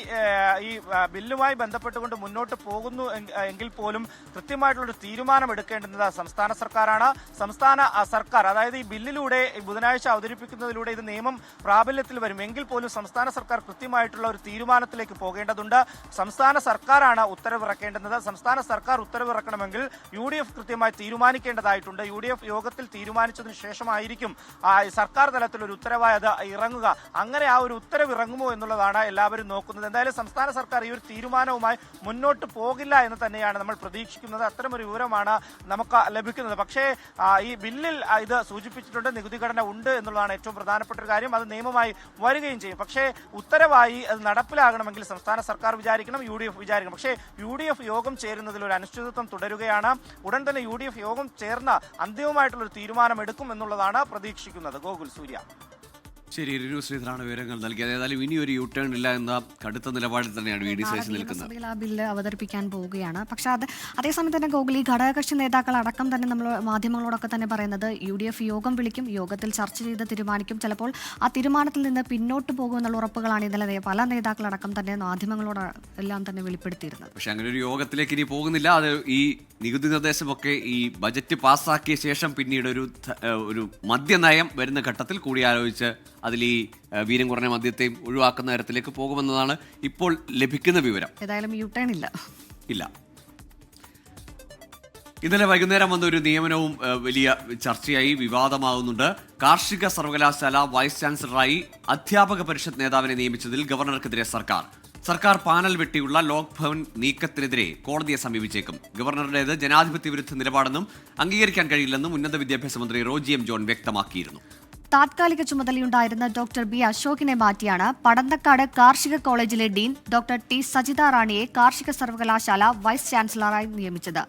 ഈ ബില്ലുമായി ബന്ധപ്പെട്ടുകൊണ്ട് മുന്നോട്ട് പോകുന്നു എങ്കിൽ പോലും കൃത്യമായിട്ടുള്ളൊരു തീരുമാനം എടുക്കേണ്ടുന്നത് സംസ്ഥാന സർക്കാരാണ്. സംസ്ഥാന സർക്കാർ അതായത് ഈ ബില്ലിലൂടെ ബുധനാഴ്ച അവതരിപ്പിക്കുന്നതിലൂടെ ഇത് നിയമം പ്രാബല്യത്തിൽ വരും എങ്കിൽ പോലും സംസ്ഥാന സർക്കാർ കൃത്യമായിട്ടുള്ള ഒരു തീരുമാനത്തിലേക്ക് പോകേണ്ടതുണ്ട്. സംസ്ഥാന സർക്കാരാണ് ഉത്തരവിറക്കേണ്ടുന്നത്. സംസ്ഥാന സർക്കാർ ഉത്തരവിറക്കണമെങ്കിൽ UDF കൃത്യമായി തീരുമാനിക്കേണ്ടതായിട്ടുണ്ട്. UDF യോഗത്തിൽ തീരുമാനിച്ചതിന് ശേഷമായിരിക്കും സർക്കാർ തലത്തിൽ ഒരു ഉത്തരവായി അത് ഇറങ്ങുക. അങ്ങനെ ആ ഒരു ഉത്തരവ് ഇറങ്ങുമോ എന്നുള്ളതാണ് എല്ലാവരും നോക്കുന്നത്. എന്തായാലും സംസ്ഥാന സർക്കാർ ഈ ഒരു തീരുമാനവുമായി മുന്നോട്ട് പോകില്ല എന്ന് തന്നെയാണ് നമ്മൾ പ്രതീക്ഷിക്കുന്നത്. അത്തരമൊരു വിവരമാണ് നമുക്ക് ലഭിക്കുന്നത്. പക്ഷേ ഈ ബില്ലിൽ ഇത് സൂചിപ്പിച്ചിട്ടുണ്ട്, നികുതി ഘടന ഉണ്ട് എന്നുള്ളതാണ് ഏറ്റവും പ്രധാനപ്പെട്ട ഒരു കാര്യം. അത് നിയമമായി വരികയും ചെയ്യും. പക്ഷേ ഉത്തരവായി അത് നടപ്പിലാകണമെങ്കിൽ സംസ്ഥാന സർക്കാർ വിചാരിക്കണം, UDF വിചാരിക്കണം. പക്ഷേ UDF യോഗം ചേരുന്നതിൽ ഒരു അനിശ്ചിതത്വം തുടരുകയാണ്. ഉടൻ തന്നെ UDF യോഗം ചേർന്ന് അന്തിമമായിട്ടുള്ള ഒരു തീരുമാനം എടുക്കും എന്നുള്ളതാണ് പ്രതീക്ഷിക്കുന്നത്. ഗോകുൽ, സൂര്യ. ശരി, റിനു ശ്രീധരാണ് വിവരങ്ങൾ നൽകിയത്. ഏതായാലും ഇനി ഒരു യൂട്ടേൺ ഇല്ല എന്ന കടുത്ത നിലപാടിൽ തന്നെയാണ് വി ഡി സതീശൻ നിൽക്കുന്നത്. ആ ബില്ല് അവതരിപ്പിക്കാൻ പോവുകയാണ്. പക്ഷെ അതേസമയം തന്നെ ഗോകുൽ, ഈ ഘടകകക്ഷി നേതാക്കൾ അടക്കം തന്നെ നമ്മൾ മാധ്യമങ്ങളോടൊക്കെ തന്നെ പറയുന്നത് UDF യോഗം വിളിക്കും, യോഗത്തിൽ ചർച്ച ചെയ്ത് തീരുമാനിക്കും, ചിലപ്പോൾ ആ തീരുമാനത്തിൽ നിന്ന് പിന്നോട്ട് പോകുമെന്നുള്ള ഉറപ്പുകളാണ് ഇന്നലെ പല നേതാക്കളടക്കം തന്നെ മാധ്യമങ്ങളോട് എല്ലാം തന്നെ വെളിപ്പെടുത്തിയിരുന്നത്. പക്ഷെ അങ്ങനെ ഒരു യോഗത്തിലേക്ക് ഇനി പോകുന്നില്ല. അത് ഈ നികുതി നിർദ്ദേശമൊക്കെ ഈ ബജറ്റ് പാസ്സാക്കിയ ശേഷം പിന്നീട് ഒരു മദ്യനയം വരുന്ന ഘട്ടത്തിൽ കൂടിയാലോചിച്ച് അതിൽ ഈ വീര്യം കുറഞ്ഞ മദ്യത്തെയും ഒഴിവാക്കുന്ന തരത്തിലേക്ക് പോകുമെന്നതാണ് ഇപ്പോൾ ലഭിക്കുന്ന വിവരം. ഏതായാലും യൂട്ടേൺ ഇല്ല. ഇന്നലെ വൈകുന്നേരം വന്ന ഒരു നിയമനവും വലിയ ചർച്ചയായി വിവാദമാകുന്നുണ്ട്. കാർഷിക സർവകലാശാല വൈസ് ചാൻസലറായി അധ്യാപക പരിഷത്ത് നേതാവിനെ നിയമിച്ചതിൽ ഗവർണർക്കെതിരെ സർക്കാർ പാനൽ വെട്ടിയുള്ള ലോക് ഭവൻ നീക്കത്തിനെതിരെ കോടതിയെ സമീപിച്ചേക്കും. ഗവർണറുടേത് ജനാധിപത്യ വിരുദ്ധ നിലപാടെന്നും അംഗീകരിക്കാൻ കഴിയില്ലെന്നും ഉന്നത വിദ്യാഭ്യാസ മന്ത്രി റോജി എം ജോൺ വ്യക്തമാക്കിയിരുന്നു. താത്കാലിക ചുമതലയുണ്ടായിരുന്ന ഡോക്ടർ ബി അശോകിനെ മാറ്റിയാണ് പടന്നക്കാട് കാർഷിക കോളേജിലെ ഡീൻ ഡോക്ടർ ടി സജിത റാണിയെ കാർഷിക സർവകലാശാല വൈസ് ചാൻസലറായി നിയമിച്ചത്.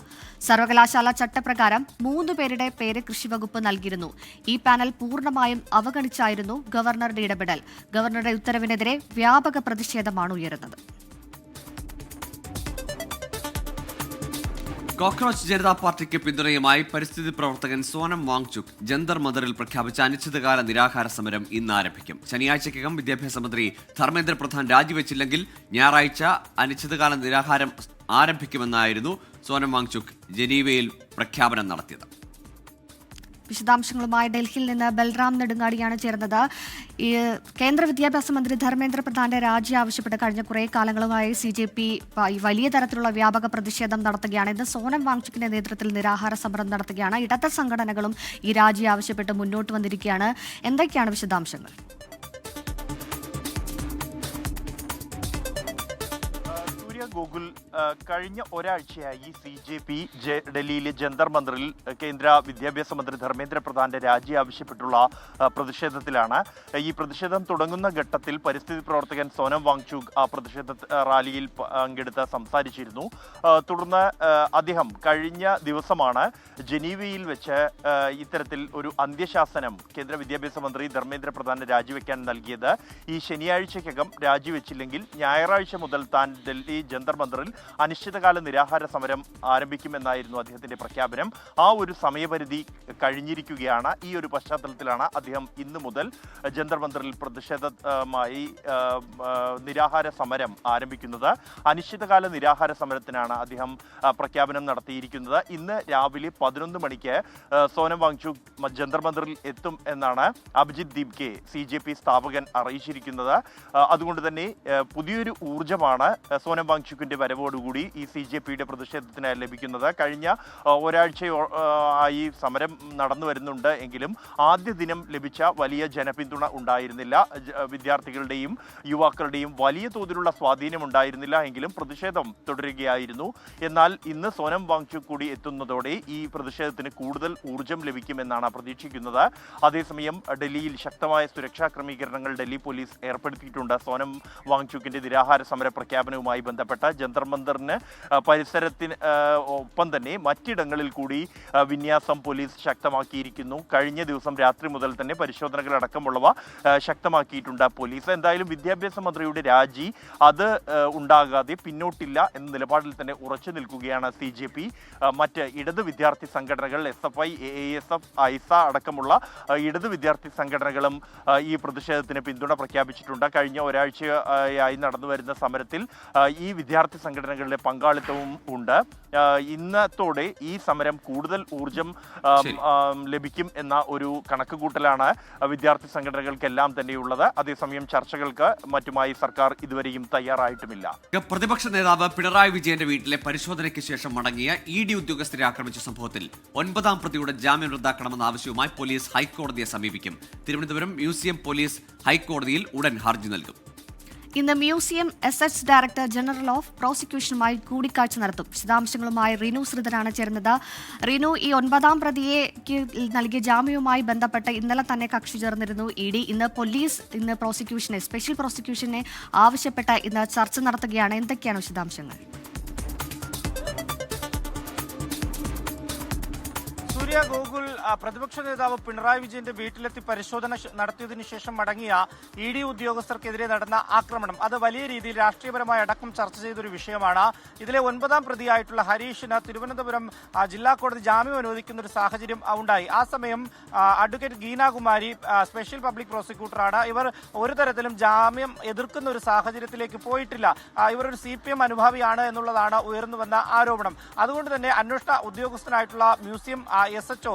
സർവകലാശാല ചട്ടപ്രകാരം 3 പേരുടെ പേര് കൃഷിവകുപ്പ് നൽകിയിരുന്നു. ഈ പാനൽ പൂർണ്ണമായും അവഗണിച്ചായിരുന്നു ഗവർണറുടെ ഇടപെടൽ. ഗവർണറുടെ ഉത്തരവിനെതിരെ വ്യാപക പ്രതിഷേധമാണ് ഉയരുന്നത്. കോക്രോച്ച് ജനതാ പാർട്ടിക്ക് പിന്തുണയുമായി പരിസ്ഥിതി പ്രവർത്തകൻ സോനം വാങ്ചുക് ജന്തർ മന്ദറിൽ പ്രഖ്യാപിച്ച അനിശ്ചിതകാല നിരാഹാര സമരം ഇന്ന് ആരംഭിക്കും. ശനിയാഴ്ചയ്ക്കകം വിദ്യാഭ്യാസ മന്ത്രി ധർമ്മേന്ദ്ര പ്രധാൻ രാജിവെച്ചില്ലെങ്കിൽ ഞായറാഴ്ച അനിശ്ചിതകാല നിരാഹാരം ആരംഭിക്കുമെന്നായിരുന്നു സോനം വാങ്ചുക് ജനീവയിൽ പ്രഖ്യാപനം നടത്തിയത്. വിശദാംശങ്ങളുമായി ഡൽഹിയിൽ നിന്ന് ബൽറാം നെടുങ്ങാടിയാണ് ചേർന്നത്. കേന്ദ്ര വിദ്യാഭ്യാസ മന്ത്രി ധർമ്മേന്ദ്ര പ്രധാന്റെ രാജി ആവശ്യപ്പെട്ട് കഴിഞ്ഞ കുറേ കാലങ്ങളുമായി CJP വലിയ തരത്തിലുള്ള വ്യാപക പ്രതിഷേധം നടത്തുകയാണ്. ഇന്ന് സോനം വാങ്ചുക്കിന്റെ നേതൃത്വത്തിൽ നിരാഹാര സമരം നടത്തുകയാണ്. ഇടത് സംഘടനകളും ഈ രാജി ആവശ്യപ്പെട്ട് മുന്നോട്ട് വന്നിരിക്കുകയാണ്. എന്തൊക്കെയാണ് വിശദാംശങ്ങൾ? ഗോകുൽ, കഴിഞ്ഞ ഒരാഴ്ചയായി CJP ഡൽഹിയിലെ ജന്തർ മന്ദിറിൽ കേന്ദ്ര വിദ്യാഭ്യാസ മന്ത്രി ധർമ്മേന്ദ്ര പ്രധാന്റെ രാജി ആവശ്യപ്പെട്ടുള്ള പ്രതിഷേധത്തിലാണ്. ഈ പ്രതിഷേധം തുടങ്ങുന്ന ഘട്ടത്തിൽ പരിസ്ഥിതി പ്രവർത്തകൻ സോനം വാങ്ചുക് ആ പ്രതിഷേധ റാലിയിൽ പങ്കെടുത്ത് സംസാരിച്ചിരുന്നു. തുടർന്ന് അദ്ദേഹം കഴിഞ്ഞ ദിവസമാണ് ജനീവയിൽ വെച്ച് ഇത്തരത്തിൽ ഒരു അന്ത്യശാസനം കേന്ദ്ര വിദ്യാഭ്യാസ മന്ത്രി ധർമ്മേന്ദ്ര പ്രധാന് രാജിവെക്കാൻ നൽകിയത്. ഈ ശനിയാഴ്ചയ്ക്കകം രാജിവെച്ചില്ലെങ്കിൽ ഞായറാഴ്ച മുതൽ താൻ ഡൽഹി ജന്തർ മന്ദിറിൽ അനിശ്ചിതകാല നിരാഹാര സമരം ആരംഭിക്കുമെന്നായിരുന്നു അദ്ദേഹത്തിന്റെ പ്രഖ്യാപനം. ആ ഒരു സമയപരിധി കഴിഞ്ഞിരിക്കുകയാണ്. ഈ ഒരു പശ്ചാത്തലത്തിലാണ് അദ്ദേഹം ഇന്നു മുതൽ ജന്തർ മന്ദിറിൽ പ്രതിഷേധമായി നിരാഹാര സമരം ആരംഭിക്കുന്നത്. അനിശ്ചിതകാല നിരാഹാര സമരത്തിനാണ് അദ്ദേഹം പ്രഖ്യാപനം നടത്തിയിരിക്കുന്നത്. ഇന്ന് രാവിലെ 11 മണിക്ക് സോനം വാങ്ചുക് ജന്തർ മന്ദിറിൽ എത്തും എന്നാണ് അഭിജിത് ദീപ്കെ CJP സ്ഥാപകൻ അറിയിച്ചിരിക്കുന്നത്. അതുകൊണ്ട് തന്നെ പുതിയൊരു ഊർജ്ജമാണ് സോനം വാങ്ചുക്കിന്റെ വരവോടുകൂടി ഈ CJPയുടെ പ്രതിഷേധത്തിന് ലഭിക്കുന്നത്. കഴിഞ്ഞ ഒരാഴ്ച ആയി സമരം നടന്നു വരുന്നുണ്ട് എങ്കിലും ആദ്യ ദിനം ലഭിച്ച വലിയ ജനപിന്തുണ ഉണ്ടായിരുന്നില്ല. വിദ്യാർത്ഥികളുടെയും യുവാക്കളുടെയും വലിയ തോതിലുള്ള സ്വാധീനം ഉണ്ടായിരുന്നില്ല എങ്കിലും പ്രതിഷേധം തുടരുകയായിരുന്നു. എന്നാൽ ഇന്ന് സോനം വാങ്ചുക് കൂടി എത്തുന്നതോടെ ഈ പ്രതിഷേധത്തിന് കൂടുതൽ ഊർജ്ജം ലഭിക്കുമെന്നാണ് പ്രതീക്ഷിക്കുന്നത്. അതേസമയം ഡൽഹിയിൽ ശക്തമായ സുരക്ഷാ ക്രമീകരണങ്ങൾ ഡൽഹി പോലീസ് ഏർപ്പെടുത്തിയിട്ടുണ്ട്. സോനം വാങ്ചുക്കിന്റെ നിരാഹാര സമര പ്രഖ്യാപനവുമായി ബന്ധപ്പെട്ട ജന്തർ മന്ദിറിന് പരിസരത്തിന് ഒപ്പം തന്നെ മറ്റിടങ്ങളിൽ കൂടി വിന്യാസം പോലീസ് ശക്തമാക്കിയിരിക്കുന്നു. കഴിഞ്ഞ ദിവസം രാത്രി മുതൽ തന്നെ പരിശോധനകൾ അടക്കമുള്ളവ ശക്തമാക്കിയിട്ടുണ്ട് പോലീസ്. എന്തായാലും വിദ്യാഭ്യാസ മന്ത്രിയുടെ രാജി അത് ഉണ്ടാകാതെ പിന്നോട്ടില്ല എന്ന നിലപാടിൽ തന്നെ ഉറച്ചു നിൽക്കുകയാണ് CJP. മറ്റ് ഇടത് വിദ്യാർത്ഥി സംഘടനകൾ SFI, AASF, ഐസ അടക്കമുള്ള ഇടത് വിദ്യാർത്ഥി സംഘടനകളും ഈ പ്രതിഷേധത്തിന് പിന്തുണ പ്രഖ്യാപിച്ചിട്ടുണ്ട്. കഴിഞ്ഞ ഒരാഴ്ചയായി നടന്നു വരുന്ന സമരത്തിൽ ഈ വിദ്യാർത്ഥി സംഘടനകളുടെ പങ്കാളിത്തവും ഉണ്ട്. ഇന്നത്തോടെ ഈ സമരം കൂടുതൽ ഊർജം ലഭിക്കും എന്ന ഒരു കണക്കുകൂട്ടലാണ് വിദ്യാർത്ഥി സംഘടനകൾക്കെല്ലാം തന്നെയുള്ളത്. അതേസമയം ചർച്ചകൾക്ക് മറ്റുമായി സർക്കാർ ഇതുവരെയും തയ്യാറായിട്ടുമില്ല. പ്രതിപക്ഷ നേതാവ് പിണറായി വിജയന്റെ വീട്ടിലെ പരിശോധനയ്ക്ക് ശേഷം മടങ്ങിയ ED ഉദ്യോഗസ്ഥരെ ആക്രമിച്ച സംഭവത്തിൽ 9ാം പ്രതിയുടെ ജാമ്യം റദ്ദാക്കണമെന്ന ആവശ്യവുമായി പോലീസ് ഹൈക്കോടതിയെ സമീപിക്കും. തിരുവനന്തപുരം മ്യൂസിയം പോലീസ് ഹൈക്കോടതിയിൽ ഉടൻ ഹർജി നൽകും. ഇന്ന് museum SS director general of പ്രോസിക്യൂഷനുമായി കൂടിക്കാഴ്ച നടത്തും. വിശദാംശങ്ങളുമായി റിനു ശ്രീധരാണ് ചേരുന്നത്. റിനു, ഈ 9ാം പ്രതിക്ക് നൽകിയ ജാമ്യവുമായി ബന്ധപ്പെട്ട് ഇന്നലെ തന്നെ കക്ഷി ചേർന്നിരുന്നു ED. ഇന്ന് പോലീസ് പ്രോസിക്യൂഷനെ സ്പെഷ്യൽ പ്രോസിക്യൂഷനെ ആവശ്യപ്പെട്ട് ഇന്ന് ചർച്ച നടത്തുകയാണ്. എന്തൊക്കെയാണ് വിശദാംശങ്ങൾ? ഗോകുൽ, പ്രതിപക്ഷ നേതാവ് പിണറായി വിജയന്റെ വീട്ടിലെത്തി പരിശോധന നടത്തിയതിനു ശേഷം മടങ്ങിയ ED ഉദ്യോഗസ്ഥർക്കെതിരെ നടന്ന ആക്രമണം അത് വലിയ രീതിയിൽ രാഷ്ട്രീയപരമായ അടക്കം ചർച്ച ചെയ്തൊരു വിഷയമാണ്. ഇതിലെ 9ാം പ്രതിയായിട്ടുള്ള ഹരീഷിന് തിരുവനന്തപുരം ജില്ലാ കോടതി ജാമ്യം അനുവദിക്കുന്ന ഒരു സാഹചര്യം ഉണ്ടായി. ആ സമയം അഡ്വക്കേറ്റ് ഗീനാകുമാരി സ്പെഷ്യൽ പബ്ലിക് പ്രോസിക്യൂട്ടറാണ്. ഇവർ ഒരു തരത്തിലും ജാമ്യം എതിർക്കുന്ന ഒരു സാഹചര്യത്തിലേക്ക് പോയിട്ടില്ല. ഇവർ ഒരു CPM അനുഭാവിയാണ് എന്നുള്ളതാണ് ഉയർന്നു വന്ന ആരോപണം. അതുകൊണ്ട് തന്നെ അന്വേഷണ ഉദ്യോഗസ്ഥനായിട്ടുള്ള museum SHO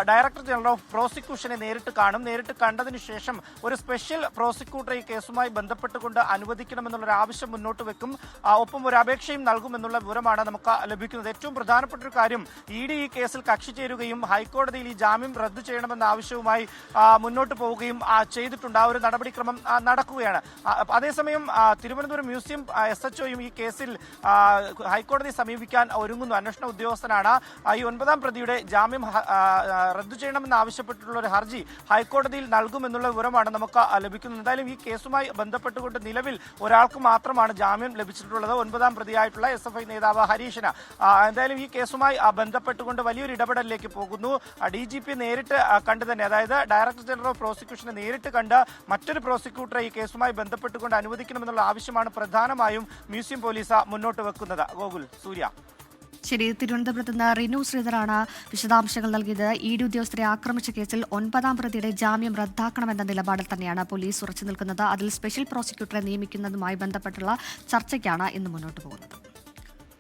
director general of പ്രോസിക്യൂഷനെ നേരിട്ട് കാണും. നേരിട്ട് കണ്ടതിനു ശേഷം ഒരു സ്പെഷ്യൽ പ്രോസിക്യൂട്ടർ ഈ കേസുമായി ബന്ധപ്പെട്ടുകൊണ്ട് അനുവദിക്കണമെന്നുള്ളൊരു ആവശ്യം മുന്നോട്ട് വെക്കും. ഒപ്പം ഒരു അപേക്ഷയും നൽകുമെന്നുള്ള വിവരമാണ് നമുക്ക് ലഭിക്കുന്നത്. ഏറ്റവും പ്രധാനപ്പെട്ട ഒരു കാര്യം, ED ഈ കേസിൽ കക്ഷി ചേരുകയും ഹൈക്കോടതിയിൽ ഈ ജാമ്യം റദ്ദു ചെയ്യണമെന്ന ആവശ്യവുമായി മുന്നോട്ട് പോവുകയും ചെയ്തിട്ടുണ്ട്. ആ ഒരു നടപടിക്രമം നടക്കുകയാണ്. അതേസമയം തിരുവനന്തപുരം മ്യൂസിയം SHOയും ഈ കേസിൽ ഹൈക്കോടതിയെ സമീപിക്കാൻ ഒരുങ്ങുന്നു. അന്വേഷണ ഉദ്യോഗസ്ഥനാണ്. ഈ 9ാം പ്രതിയുടെ ജാമ്യം റദ്ദു ചെയ്യണമെന്ന് ആവശ്യപ്പെട്ടിട്ടുള്ള ഒരു ഹർജി ഹൈക്കോടതിയിൽ നൽകുമെന്നുള്ള വിവരമാണ് നമുക്ക് ലഭിക്കുന്നത്. എന്തായാലും ഈ കേസുമായി ബന്ധപ്പെട്ടുകൊണ്ട് നിലവിൽ ഒരാൾക്ക് മാത്രമാണ് ജാമ്യം ലഭിച്ചിട്ടുള്ളത്, 9ാം പ്രതിയായിട്ടുള്ള SFI നേതാവ് ഹരീഷിന്. എന്തായാലും ഈ കേസുമായി ബന്ധപ്പെട്ടുകൊണ്ട് വലിയൊരു ഇടപെടലിലേക്ക് പോകുന്നു. DGP നേരിട്ട് കണ്ട് തന്നെ, അതായത് ഡയറക്ടർ ജനറൽ ഓഫ് പ്രോസിക്യൂഷനെ നേരിട്ട് കണ്ട് മറ്റൊരു പ്രോസിക്യൂട്ടറെ ഈ കേസുമായി ബന്ധപ്പെട്ടുകൊണ്ട് അനുവദിക്കണമെന്നുള്ള ആവശ്യമാണ് പ്രധാനമായും മ്യൂസിയം പോലീസ് മുന്നോട്ട് വെക്കുന്നത്. ഗോകുൽ, സൂര്യ. ശരി, തിരുവനന്തപുരത്ത് നിന്ന് റിനു ശ്രീധറാണ് വിശദാംശങ്ങൾ നൽകിയത്. ED ഉദ്യോഗസ്ഥരെ ആക്രമിച്ച കേസിൽ 9ാം പ്രതിയുടെ ജാമ്യം റദ്ദാക്കണമെന്ന നിലപാടിൽ തന്നെയാണ് പോലീസ് ഉറച്ചു നിൽക്കുന്നത്. അതിൽ സ്പെഷ്യൽ പ്രോസിക്യൂട്ടറെ നിയമിക്കുന്നതുമായി ബന്ധപ്പെട്ടുള്ള ചർച്ചയ്ക്കാണ് ഇന്ന് മുന്നോട്ട് പോകുന്നത്.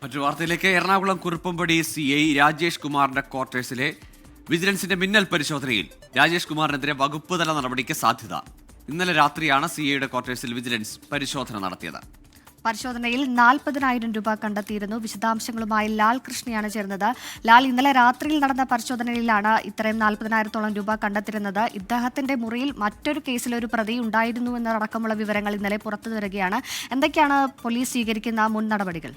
മറ്റൊരു വാർത്തയിലേക്ക്. എറണാകുളം കുറുപ്പംപടി CI രാജേഷ് കുമാറിന്റെ ക്വാർട്ടേഴ്സിലെ വിജിലൻസിന്റെ മിന്നൽ പരിശോധനയിൽ രാജേഷ് കുമാറിനെതിരെ വകുപ്പ് തല നടപടിക്ക് സാധ്യത. ഇന്നലെ രാത്രിയാണ് CIയുടെ ക്വാർട്ടേഴ്സിൽ വിജിലൻസ് പരിശോധന നടത്തിയത്. പരിശോധനയിൽ 40,000 രൂപ കണ്ടെത്തിയിരുന്നു. വിശദാംശങ്ങളുമായി ലാൽ കൃഷ്ണയാണ് ചേർന്നത്. ലാൽ, ഇന്നലെ രാത്രിയിൽ നടന്ന പരിശോധനയിലാണ് ഇത്രയും 40,000-ഓളം രൂപ കണ്ടെത്തിയിരുന്നത്. ഇദ്ദേഹത്തിന്റെ മുറിയിൽ മറ്റൊരു കേസിൽ ഒരു പ്രതി ഉണ്ടായിരുന്നു എന്നതടക്കമുള്ള വിവരങ്ങൾ ഇന്നലെ പുറത്തു വരികയാണ്. എന്തൊക്കെയാണ് പോലീസ് സ്വീകരിക്കുന്ന മുൻ നടപടികൾ?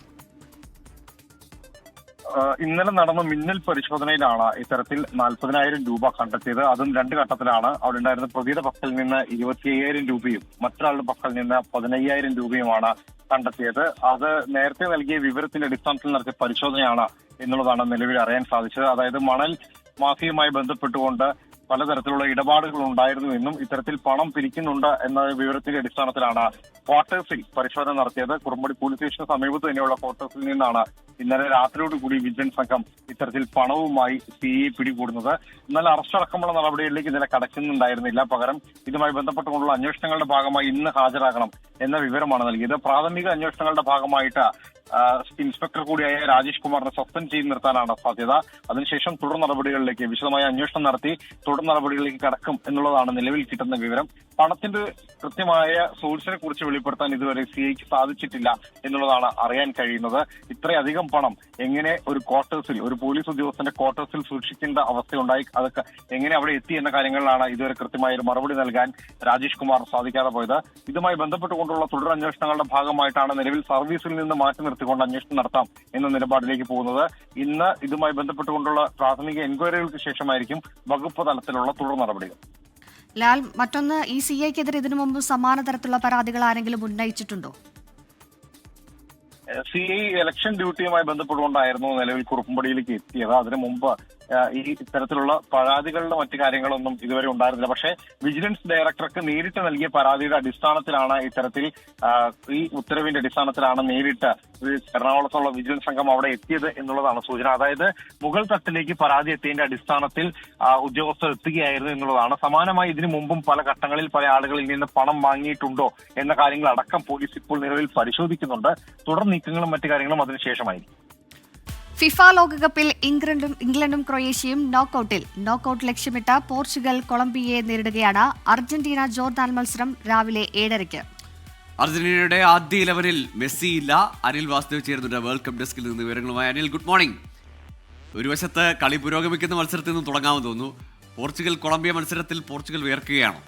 ഇന്നലെ നടന്ന മിന്നൽ പരിശോധനയിലാണ് ഇത്തരത്തിൽ 40,000 രൂപ കണ്ടെത്തിയത്. അതും 2 ഘട്ടത്തിലാണ്. അവിടെ ഉണ്ടായിരുന്ന പ്രതിയുടെ പക്കൽ നിന്ന് 25,000 രൂപയും മറ്റൊരാളുടെ പക്കൽ നിന്ന് 15,000 രൂപയുമാണ് കണ്ടെത്തിയത്. അത് നേരത്തെ നൽകിയ വിവരത്തിന്റെ അടിസ്ഥാനത്തിൽ നടത്തിയ പരിശോധനയാണ് എന്നുള്ളതാണ് നിലവിൽ അറിയാൻ സാധിച്ചത്. അതായത് മണൽ മാഫിയുമായി ബന്ധപ്പെട്ടുകൊണ്ട് പലതരത്തിലുള്ള ഇടപാടുകൾ ഉണ്ടായിരുന്നു എന്നും ഇത്തരത്തിൽ പണം പിരിക്കുന്നുണ്ട് എന്ന വിവരത്തിന്റെ അടിസ്ഥാനത്തിലാണ് ക്വാർട്ടേഴ്സിൽ പരിശോധന നടത്തിയത്. കുറുമ്പടി പോലീസ് സ്റ്റേഷന് സമീപത്ത് തന്നെയുള്ള ക്വാർട്ടേഴ്സിൽ നിന്നാണ് ഇന്നലെ രാത്രിയോടുകൂടി വിജിലൻസ് സംഘം ഇത്തരത്തിൽ പണവുമായി സിഐ പിടികൂടുന്നത്. എന്നാൽ അറസ്റ്റ് അടക്കമുള്ള നടപടികളിലേക്ക് ഇന്നലെ കടക്കുന്നുണ്ടായിരുന്നില്ല. പകരം ഇതുമായി ബന്ധപ്പെട്ടുകൊണ്ടുള്ള അന്വേഷണങ്ങളുടെ ഭാഗമായി ഇന്ന് ഹാജരാകണം എന്ന വിവരമാണ് നൽകിയത്. പ്രാഥമിക അന്വേഷണങ്ങളുടെ ഭാഗമായിട്ട് ഇൻസ്പെക്ടർ കൂടിയായ രാജേഷ് കുമാറിനെ സസ്പെൻഡ് ചെയ്ത് നിർത്താനാണ് സാധ്യത. അതിനുശേഷം തുടർ നടപടികളിലേക്ക് വിശദമായ അന്വേഷണം നടത്തി തുടർ നടപടികളിലേക്ക് കടക്കും എന്നുള്ളതാണ് നിലവിൽ കിട്ടുന്ന വിവരം. പണത്തിന്റെ കൃത്യമായ സോഴ്സിനെ കുറിച്ച് വെളിപ്പെടുത്താൻ ഇതുവരെ സിഐക്ക് സാധിച്ചിട്ടില്ല എന്നുള്ളതാണ് അറിയാൻ കഴിയുന്നത്. ഇത്രയധികം പണം എങ്ങനെ ഒരു ക്വാർട്ടേഴ്സിൽ, ഒരു പോലീസ് ഉദ്യോഗസ്ഥന്റെ ക്വാർട്ടേഴ്സിൽ സൂക്ഷിക്കേണ്ട അവസ്ഥയുണ്ടായി, അതൊക്കെ എങ്ങനെ അവിടെ എത്തി എന്ന കാര്യങ്ങളിലാണ് ഇതുവരെ കൃത്യമായ ഒരു മറുപടി നൽകാൻ രാജേഷ് കുമാർ സാധിക്കാതെ പോയത്. ഇതുമായി ബന്ധപ്പെട്ടുകൊണ്ടുള്ള തുടർ അന്വേഷണങ്ങളുടെ ഭാഗമായിട്ടാണ് നിലവിൽ സർവീസിൽ നിന്ന് മാറ്റി നിർത്തിക്കൊണ്ട് അന്വേഷണം നടത്താം എന്ന നിലപാടിലേക്ക് പോകുന്നത്. ഇന്ന് ഇതുമായി ബന്ധപ്പെട്ടുകൊണ്ടുള്ള പ്രാഥമിക എൻക്വയറികൾക്ക് ശേഷമായിരിക്കും വകുപ്പ് തലത്തിലുള്ള തുടർ നടപടികൾ. ലാൽ, മറ്റൊന്ന്, ഈ സിഐക്കെതിരെ ഇതിനു മുമ്പ് സമാന തരത്തിലുള്ള പരാതികൾ ആരെങ്കിലും ഉന്നയിച്ചിട്ടുണ്ടോ? സിഐ ഇലക്ഷൻ ഡ്യൂട്ടിയുമായി ബന്ധപ്പെട്ടുകൊണ്ടായിരുന്നു നിലവിൽ കുറുപ്പുംപടിയിലേക്ക് എത്തിയത്. അതിനു മുമ്പ് ഈ ഇത്തരത്തിലുള്ള പരാതികളുടെ മറ്റു കാര്യങ്ങളൊന്നും ഇതുവരെ ഉണ്ടായിരുന്നില്ല. പക്ഷേ വിജിലൻസ് ഡയറക്ടർക്ക് നേരിട്ട് നൽകിയ പരാതിയുടെ അടിസ്ഥാനത്തിലാണ് ഇത്തരത്തിൽ ഈ ഉത്തരവിന്റെ അടിസ്ഥാനത്തിലാണ് നേരിട്ട് എറണാകുളത്തുള്ള വിജിലൻസ് സംഘം അവിടെ എത്തിയത് എന്നുള്ളതാണ് സൂചന. അതായത് മുകൾ തട്ടിലേക്ക് പരാതി എത്തിയതിന്റെ അടിസ്ഥാനത്തിൽ ഉദ്യോഗസ്ഥർ എത്തുകയായിരുന്നു എന്നുള്ളതാണ്. സമാനമായി ഇതിനു മുമ്പും പല ഘട്ടങ്ങളിൽ പല ആളുകളിൽ നിന്ന് പണം വാങ്ങിയിട്ടുണ്ടോ എന്ന കാര്യങ്ങൾ അടക്കം പോലീസ് ഇപ്പോൾ നിലവിൽ പരിശോധിക്കുന്നുണ്ട്. തുടർ നീക്കങ്ങളും മറ്റു കാര്യങ്ങളും അതിനുശേഷമായിരിക്കും. ഫിഫ ലോകകപ്പിൽ ഇംഗ്ലണ്ടും ക്രൊയേഷ്യയും നോക്കൌട്ട് ലക്ഷ്യമിട്ട് പോർച്ചുഗൽ കൊളംബിയയെ നേരിടുകയാണ്. അർജന്റീന ജോർദാൻ മത്സരം രാവിലെ 7:30. അർജന്റീനയുടെ ആദ്യ 11-ൽ മെസ്സി ഇല്ല. അനിൽ വാസുദേവ് ചേരുന്നുണ്ട് വേൾഡ് കപ്പ് ഡെസ്കിൽ നിന്ന് വിവരങ്ങളുമായി. Anil, good morning. ഒരു വശത്ത് കളി പുരോഗമിക്കുന്ന മത്സരത്തിൽ നിന്ന് തുടങ്ങാമെന്ന് തോന്നുന്നു. പോർച്ചുഗൽ കൊളംബിയ മത്സരത്തിൽ പോർച്ചുഗൽ വിയർക്കുകയാണോ?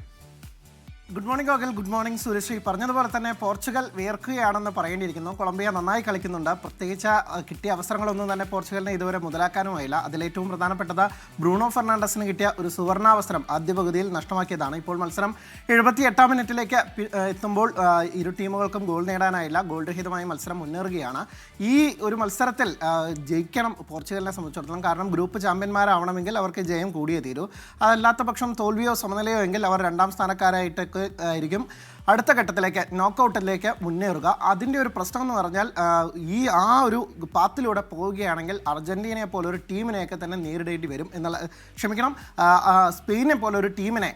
Good morning Gokul, good morning Suresh. പറഞ്ഞതുപോലെ തന്നെ പോർച്ചുഗൽ വിയർക്കുകയാണെന്ന് പറയേണ്ടിയിരിക്കുന്നു. കൊളംബിയ നന്നായി കളിക്കുന്നുണ്ട്. പ്രത്യേകിച്ച് കിട്ടിയ അവസരങ്ങളൊന്നും തന്നെ പോർച്ചുഗലിനെ ഇതുവരെ മുതലാക്കാനുമായില്ല. അതിലേറ്റവും പ്രധാനപ്പെട്ടത് ബ്രൂണോ ഫെർണാണ്ടസിന് കിട്ടിയ ഒരു സുവർണാവസരം ആദ്യ പകുതിയിൽ നഷ്ടമാക്കിയതാണ്. ഇപ്പോൾ മത്സരം 78-ാം മിനിറ്റിലേക്ക് എത്തുമ്പോൾ ഇരു ടീമുകൾക്കും ഗോൾ നേടാനായില്ല. ഗോൾ രഹിതമായി മത്സരം മുന്നേറുകയാണ്. ഈ ഒരു മത്സരത്തിൽ ജയിക്കണം പോർച്ചുഗലിനെ സംബന്ധിച്ചിടത്തോളം. കാരണം ഗ്രൂപ്പ് ചാമ്പ്യന്മാരാവണമെങ്കിൽ അവർക്ക് ജയം കൂടിയേ തീരൂ. അതല്ലാത്ത പക്ഷം തോൽവിയോ സമനിലയോ എങ്കിൽ അവർ 2ാം സ്ഥാനക്കാരായിട്ടൊക്കെ ആയിരിക്കും അടുത്ത ഘട്ടത്തിലേക്ക് നോക്കൗട്ടിലേക്ക് മുന്നേറുക. അതിൻ്റെ ഒരു പ്രശ്നം എന്ന് പറഞ്ഞാൽ ആ ഒരു പാത്തിലൂടെ പോവുകയാണെങ്കിൽ അർജന്റീനയെ പോലെ ഒരു ടീമിനെയൊക്കെ തന്നെ നേരിടേണ്ടി വരും എന്നുള്ള സ്പെയിനെ പോലെ ഒരു ടീമിനെ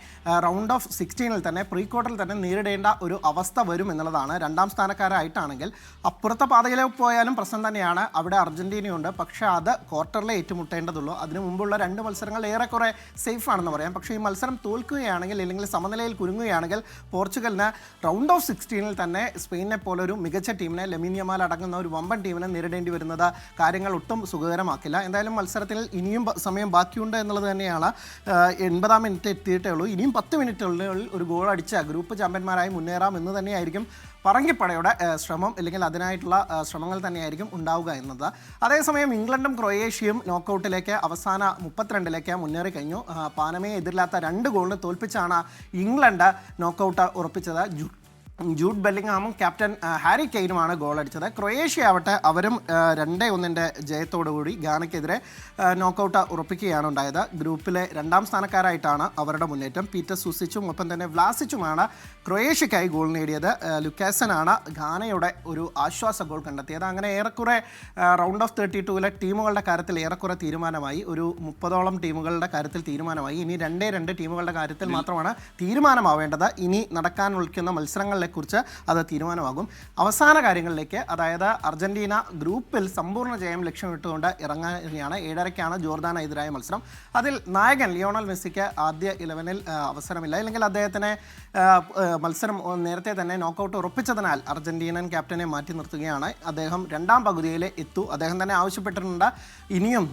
റൗണ്ട് ഓഫ് 16-ൽ തന്നെ പ്രീ ക്വാർട്ടറിൽ തന്നെ നേരിടേണ്ട ഒരു അവസ്ഥ വരും എന്നുള്ളതാണ്. 2ാം സ്ഥാനക്കാരായിട്ടാണെങ്കിൽ അപ്പുറത്തെ പാതയിലേക്ക് പോയാലും പ്രശ്നം തന്നെയാണ്. അവിടെ അർജന്റീനയുണ്ട്. പക്ഷേ അത് ക്വാർട്ടറിലെ ഏറ്റുമുട്ടേണ്ടതുള്ളൂ. അതിനു മുമ്പുള്ള 2 മത്സരങ്ങൾ ഏറെക്കുറെ സേഫ് ആണെന്ന് പറയാം. പക്ഷേ ഈ മത്സരം തോൽക്കുകയാണെങ്കിൽ അല്ലെങ്കിൽ സമനിലയിൽ കുരുങ്ങുകയാണെങ്കിൽ പോർച്ചുഗലിന് റൗണ്ട് ഓഫ് 16-ൽ തന്നെ സ്പെയിനെ പോലെ ഒരു മികച്ച ടീമിനെ, ലമീൻ യമാൽ അടങ്ങുന്ന ഒരു വമ്പൻ ടീമിനെ നേരിടേണ്ടി വരുന്നത് കാര്യങ്ങൾ ഒട്ടും സുഖകരമാക്കില്ല. എന്തായാലും മത്സരത്തിൽ ഇനിയും സമയം ബാക്കിയുണ്ട് എന്നുള്ളത് തന്നെയാണ്. 80-ാം മിനിറ്റ് എത്തിയിട്ടേ ഉള്ളൂ. ഇനിയും 10 മിനിറ്റുകളിൽ ഒരു ഗോൾ അടിച്ച ഗ്രൂപ്പ് ചാമ്പ്യന്മാരായി മുന്നേറാം എന്ന് തന്നെയായിരിക്കും പറങ്കിപ്പടയുടെ ശ്രമം, അല്ലെങ്കിൽ അതിനായിട്ടുള്ള ശ്രമങ്ങൾ തന്നെയായിരിക്കും ഉണ്ടാവുക എന്നത്. അതേസമയം ഇംഗ്ലണ്ടും ക്രൊയേഷ്യയും നോക്കൌട്ടിലേക്ക് അവസാന 32-ലേക്ക് മുന്നേറി കഴിഞ്ഞു. പാനമയെ എതിരില്ലാത്ത 2 ഗോളിന് തോൽപ്പിച്ചാണ് ഇംഗ്ലണ്ട് നോക്കൌട്ട് ഉറപ്പിച്ചത്. ജൂഡ് ബെല്ലിംഗ്ഹാമും ക്യാപ്റ്റൻ ഹാരി കെയ്നുമാണ് ഗോൾ അടിച്ചത്. ക്രൊയേഷ്യ ആവട്ടെ അവരും 2-1 ജയത്തോടുകൂടി ഗാനയ്ക്കെതിരെ നോക്കൌട്ട് ഉറപ്പിക്കുകയാണ് ഉണ്ടായത്. ഗ്രൂപ്പിലെ 2ാം സ്ഥാനക്കാരായിട്ടാണ് അവരുടെ മുന്നേറ്റം. പീറ്റർ സൂസിച്ചും ഒപ്പം തന്നെ വ്ലാസിച്ചുമാണ് ക്രൊയേഷ്യക്കായി ഗോൾ നേടിയത്. ലുക്കാസനാണ് ഗാനയുടെ ഒരു ആശ്വാസ ഗോൾ കണ്ടെത്തിയത്. അങ്ങനെ ഏറെക്കുറെ റൗണ്ട് ഓഫ് 32-ലെ ടീമുകളുടെ കാര്യത്തിൽ ഏറെക്കുറെ തീരുമാനമായി. ഒരു 30ഓളം ടീമുകളുടെ കാര്യത്തിൽ തീരുമാനമായി. ഇനി 2 ടീമുകളുടെ കാര്യത്തിൽ മാത്രമാണ് തീരുമാനമാവേണ്ടത്. ഇനി നടക്കാൻ വിളിക്കുന്ന മത്സരങ്ങളിലേക്ക് കാര്യങ്ങളെക്കുറിച്ച് അത് തീരുമാനമാകും. അവസാന കാര്യങ്ങളിലേക്ക്, അതായത് അർജന്റീന ഗ്രൂപ്പിൽ സമ്പൂർണ്ണ ജയം ലക്ഷ്യമിട്ടുകൊണ്ട് ഇറങ്ങുകയാണ്. 7:30-ക്കാണ് ജോർദാനെതിരായ മത്സരം. അതിൽ നായകൻ ലിയോണൽ മെസ്സിക്ക് ആദ്യ 11-ൽ അവസരമില്ല. ഇല്ലെങ്കിൽ അദ്ദേഹത്തിന് മത്സരം നേരത്തെ തന്നെ നോക്കൗട്ട് ഉറപ്പിച്ചതിനാൽ അർജന്റീനൻ ക്യാപ്റ്റനെ മാറ്റി നിർത്തുകയാണ്. അദ്ദേഹം രണ്ടാം പകുതിയിൽ അദ്ദേഹം തന്നെ ആവശ്യപ്പെട്ടിട്ടുണ്ട് ഇനിയും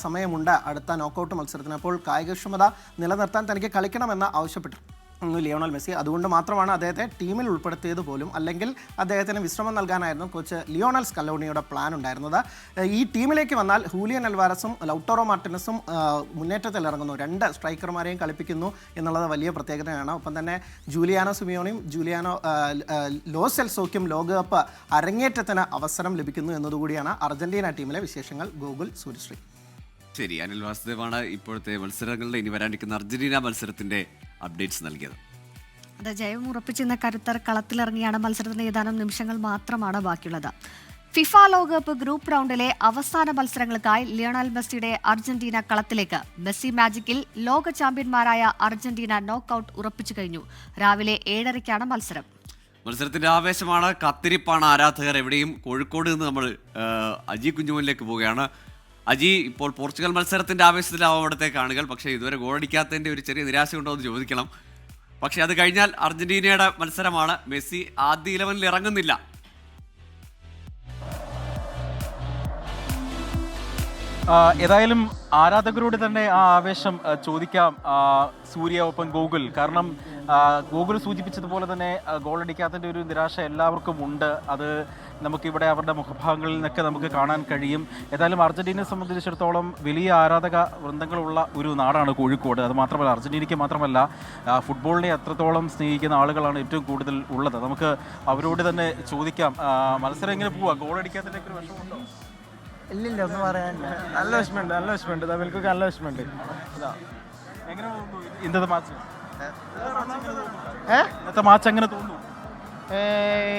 സമയമുണ്ട് അടുത്ത നോക്കൗട്ട് മത്സരത്തിന്. അപ്പോൾ കായികക്ഷമത നിലനിർത്താൻ തനിക്ക് കളിക്കണമെന്ന് ആവശ്യപ്പെട്ടു ലിയോണൽ മെസ്സി. അതുകൊണ്ട് മാത്രമാണ് അദ്ദേഹത്തെ ടീമിൽ ഉൾപ്പെടുത്തിയത് പോലും. അല്ലെങ്കിൽ അദ്ദേഹത്തിന് വിശ്രമം നൽകാനായിരുന്നു കോച്ച് ലിയോണൽ സ്കലോണിയുടെ പ്ലാൻ ഉണ്ടായിരുന്നത്. ഈ ടീമിലേക്ക് വന്നാൽ ഹൂലിയൻ അൽവാരസും ലൗട്ടോറോ മാർട്ടിനസും മുന്നേറ്റത്തിൽ ഇറങ്ങുന്നു. 2 സ്ട്രൈക്കർമാരെയും കളിപ്പിക്കുന്നു എന്നുള്ളത് വലിയ പ്രത്യേകതയാണ്. ഒപ്പം തന്നെ ജൂലിയാനോ സിമിയോണിയും ലോ സെൽസോയ്ക്കും ലോകകപ്പ് അരങ്ങേറ്റത്തിന് അവസരം ലഭിക്കുന്നു എന്നതുകൂടിയാണ് അർജന്റീന ടീമിലെ വിശേഷങ്ങൾ. ഗോകുൽ, സൂര്യശ്രീ. ശരി, അനിൽ വാസുദേവാണ് ഇപ്പോഴത്തെ മത്സരങ്ങളുടെ ഇനി വരാനിരിക്കുന്ന അർജന്റീന മത്സരത്തിന്റെ അപ്ഡേറ്റ്സ് നൽകിയത്. അത് ജയം ഉറപ്പിച്ചെന്ന കരുത്തർ കളത്തിലിറങ്ങിയാണ്. മത്സരത്തിന് ഏതാനും നിമിഷങ്ങൾ മാത്രമാണ് ബാക്കിയുള്ളത്. ഫിഫ ലോകകപ്പ് ഗ്രൂപ്പ് റൗണ്ടിലെ അവസാന മത്സരങ്ങൾക്കായി ലിയോണൽ മെസ്സിയുടെ അർജന്റീന കളത്തിലേക്ക്. മെസ്സി മാജിക്കിൽ ലോക ചാമ്പ്യന്മാരായ അർജന്റീന നോക്കൌട്ട് ഉറപ്പിച്ചു കഴിഞ്ഞു. രാവിലെ 7:30-ക്കാണ് മത്സരം. മത്സരത്തിന്റെ ആവേശമാണ്, കത്തിരിപ്പാണ് ആരാധകർ എവിടെയും. കോഴിക്കോട് നിന്ന് നമ്മൾ അജി കുഞ്ഞുമോനിലേക്ക് പോവുകയാണ്. അജി, ഇപ്പോൾ പോർച്ചുഗൽ മത്സരത്തിന്റെ ആവേശത്തിലാവും അവിടുത്തെ കാണികൾ. പക്ഷേ ഇതുവരെ ഗോളടിക്കാത്തതിന്റെ ഒരു ചെറിയ നിരാശയുണ്ടോ എന്ന് ചോദിക്കണം. പക്ഷേ അത് കഴിഞ്ഞാൽ അർജന്റീനയുടെ മത്സരമാണ്. മെസ്സി ആദ്യ 11-ൽ ഇറങ്ങുന്നില്ല. ഏതായാലും ആരാധകരോട് തന്നെ ആ ആവേശം ചോദിക്കാം സൂര്യ, ഒപ്പം ഗോകുൽ. കാരണം ഗോകുൽ സൂചിപ്പിച്ചതുപോലെ തന്നെ ഗോളടിക്കാത്തതിൻ്റെ ഒരു നിരാശ എല്ലാവർക്കും ഉണ്ട്. അത് നമുക്കിവിടെ അവരുടെ മുഖഭാഗങ്ങളിൽ നിന്നൊക്കെ നമുക്ക് കാണാൻ കഴിയും. ഏതായാലും അർജന്റീനയെ സംബന്ധിച്ചിടത്തോളം വലിയ ആരാധക വൃന്ദങ്ങളുള്ള ഒരു നാടാണ് കോഴിക്കോട്. അത് മാത്രമല്ല, അർജന്റീനയ്ക്ക് മാത്രമല്ല, ഫുട്ബോളിനെ അത്രത്തോളം സ്നേഹിക്കുന്ന ആളുകളാണ് ഏറ്റവും കൂടുതൽ ഉള്ളത്. നമുക്ക് അവരോട് തന്നെ ചോദിക്കാം, മത്സരം എങ്ങനെ പോവാ? ഗോളടിക്കാത്തതിൻ്റെ ഒരു വിഷമമുണ്ടോ? ഇല്ലില്ല, ഒന്നും പറയാനില്ല. നല്ല വിഷമമുണ്ട്, തമിഴ്ക്കൊക്കെ നല്ല വിഷമമുണ്ട്. എങ്ങനെ തോന്നുന്നു ഇന്നത്തെ മാച്ച്? ഇന്നത്തെ മാച്ച് എങ്ങനെ തോന്നുന്നു?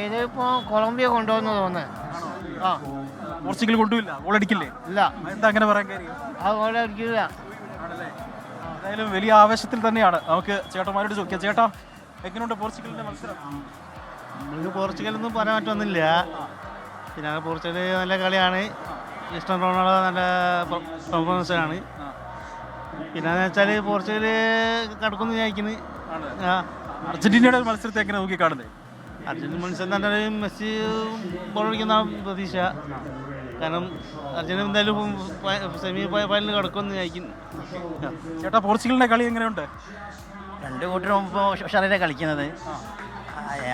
ഇതിപ്പോ കൊളംബിയ കൊണ്ടുവന്നു തോന്നുന്നു. പോർച്ചുഗൽ കൊണ്ടുമില്ല, ഗോളടിക്കില്ലേ? ഇല്ല. എന്താ അങ്ങനെ പറയാൻ കാര്യം? ആ ഗോളടിക്കില്ല. എന്തായാലും വലിയ ആവേശത്തിൽ തന്നെയാണ്. നമുക്ക് ചേട്ടന്മാരോട് ചോദിക്കാം. ചേട്ടാ, എങ്ങനെയുണ്ട് പോർച്ചുഗലിന്റെ മത്സരം? നമുക്ക് പോർച്ചുഗലൊന്നും പറയാൻ പറ്റൊന്നുമില്ല. പിന്നെ പോർച്ചുഗൽ നല്ല കളിയാണ്. ക്രിസ്റ്റ്യാനോ റൊണാൾഡോ നല്ല പെർഫോമൻസാണ്. പിന്നെന്ന് വെച്ചാൽ പോർച്ചുഗൽ കടക്കുമെന്ന് വിചാരിക്കുന്നു. അർജന്റീനയുടെ മത്സരത്തെ എങ്ങനെ നോക്കി കാണുന്നത്? അർജന്റീന മത്സരം തന്നെ മെസ്സി ഗോളടിക്കുന്നതാണ് പ്രതീക്ഷ. കാരണം അർജന്റീന എന്തായാലും സെമി ഫൈനലിൽ കടക്കുമെന്ന് വിചാരിക്കുന്നു. ചേട്ടാ, പോർച്ചുഗലിന്റെ കളി എങ്ങനെയുണ്ട്? 2 കൂട്ടരും ഇപ്പോൾ ഉഷാറായിട്ടാണ് കളിക്കുന്നത്.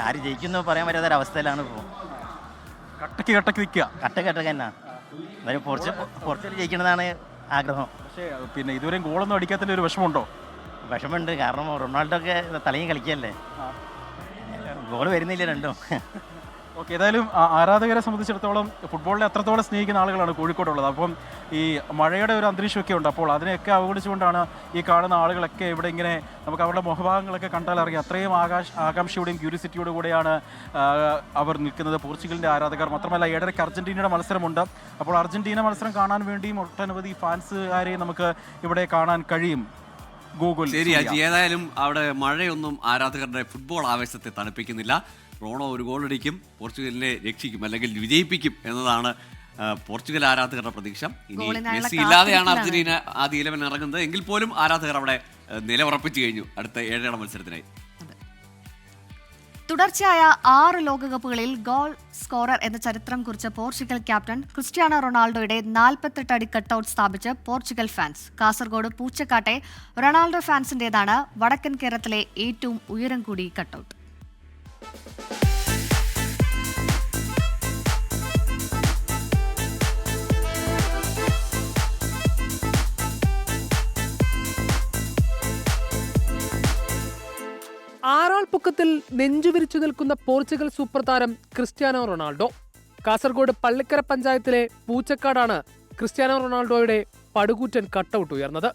ആര് ജയിക്കുന്നു പറയാൻ പറ്റാത്തൊരവസ്ഥയിലാണ് ഇപ്പോൾ. കട്ടക്ക് നിൽക്കുക. കട്ടക്ക് തന്നെ പോർച്ചുഗൽ ജയിക്കണമെന്നാണ് ആഗ്രഹം. പക്ഷേ പിന്നെ ഇതുവരെയും ഗോളൊന്നും അടിക്കാത്തതിൻ്റെ ഒരു വിഷമമുണ്ടോ? വിഷമമുണ്ട്. കാരണം റൊണാൾഡോ ഒക്കെ തലയും കളിക്കല്ലേ, ഗോൾ വരുന്നില്ല രണ്ടും. ഓക്കെ, ഏതായാലും ആരാധകരെ സംബന്ധിച്ചിടത്തോളം ഫുട്ബോളിനെ അത്രത്തോളം സ്നേഹിക്കുന്ന ആളുകളാണ് കോഴിക്കോടുള്ളത്. അപ്പം ഈ മഴയുടെ ഒരു അന്തരീക്ഷമൊക്കെ ഉണ്ട്. അപ്പോൾ അതിനെയൊക്കെ അവഗണിച്ചുകൊണ്ടാണ് ഈ കാണുന്ന ആളുകളൊക്കെ ഇവിടെ ഇങ്ങനെ നമുക്ക് അവരുടെ മുഖഭാഗങ്ങളൊക്കെ കണ്ടാൽ അറിയാം. അത്രയും ആകാംക്ഷയോടെയും ക്യൂരിയോസിറ്റിയോടും കൂടെയാണ് അവർ നിൽക്കുന്നത്, പോർച്ചുഗലിൻ്റെ ആരാധകർ. മാത്രമല്ല, 7:30-ക്ക് അർജന്റീനയുടെ മത്സരമുണ്ട്. അപ്പോൾ അർജന്റീന മത്സരം കാണാൻ വേണ്ടിയും ഒട്ടനവധി ഫാൻസുകാരെ നമുക്ക് ഇവിടെ കാണാൻ കഴിയും. ഗൂഗിൾ. ശരി അജി, ഏതായാലും അവിടെ മഴയൊന്നും ആരാധകരുടെ ഫുട്ബോൾ ആവേശത്തെ തണുപ്പിക്കുന്നില്ല. റോണോ ഒരു ഗോളടിക്കും, പോർച്ചുഗലിനെ രക്ഷിക്കും അല്ലെങ്കിൽ വിജയിപ്പിക്കും എന്നതാണ് പോർച്ചുഗൽ ആരാധകരുടെ പ്രതീക്ഷ. ഇനി മെസ്സി ഇല്ലാതെയാണ് അർജന്റീന ആദ്യ 11 ഇറങ്ങുന്നത് എങ്കിൽ പോലും ആരാധകർ അവിടെ നിലയുറപ്പിച്ചു കഴിഞ്ഞു അടുത്ത 7 മത്സരത്തിനായി. തുടർച്ചയായ 6 ലോകകപ്പുകളിൽ ഗോൾ സ്കോറർ എന്ന ചരിത്രം കുറിച്ച പോർച്ചുഗൽ ക്യാപ്റ്റൻ ക്രിസ്റ്റ്യാനോ റൊണാൾഡോയുടെ 48 അടി കട്ടൌട്ട് സ്ഥാപിച്ച് പോർച്ചുഗൽ ഫാൻസ്. കാസർഗോഡ് പൂച്ചക്കാട്ടെ റൊണാൾഡോ ഫാൻസിന്റേതാണ് വടക്കൻ കേരളത്തിലെ ഏറ്റവും ഉയരം കൂടിയ കട്ടൌട്ട്. ആറാൾപ്പൊക്കത്തിൽ നെഞ്ചുവിരിച്ചു നിൽക്കുന്ന പോർച്ചുഗൽ സൂപ്പർ താരം ക്രിസ്റ്റ്യാനോ റൊണാൾഡോ. കാസർഗോഡ് പള്ളിക്കര പഞ്ചായത്തിലെ പൂച്ചക്കാടാണ് ക്രിസ്റ്റ്യാനോ റൊണാൾഡോയുടെ പടുകൂറ്റൻ കട്ടൗട്ട് ഉയർന്നത്.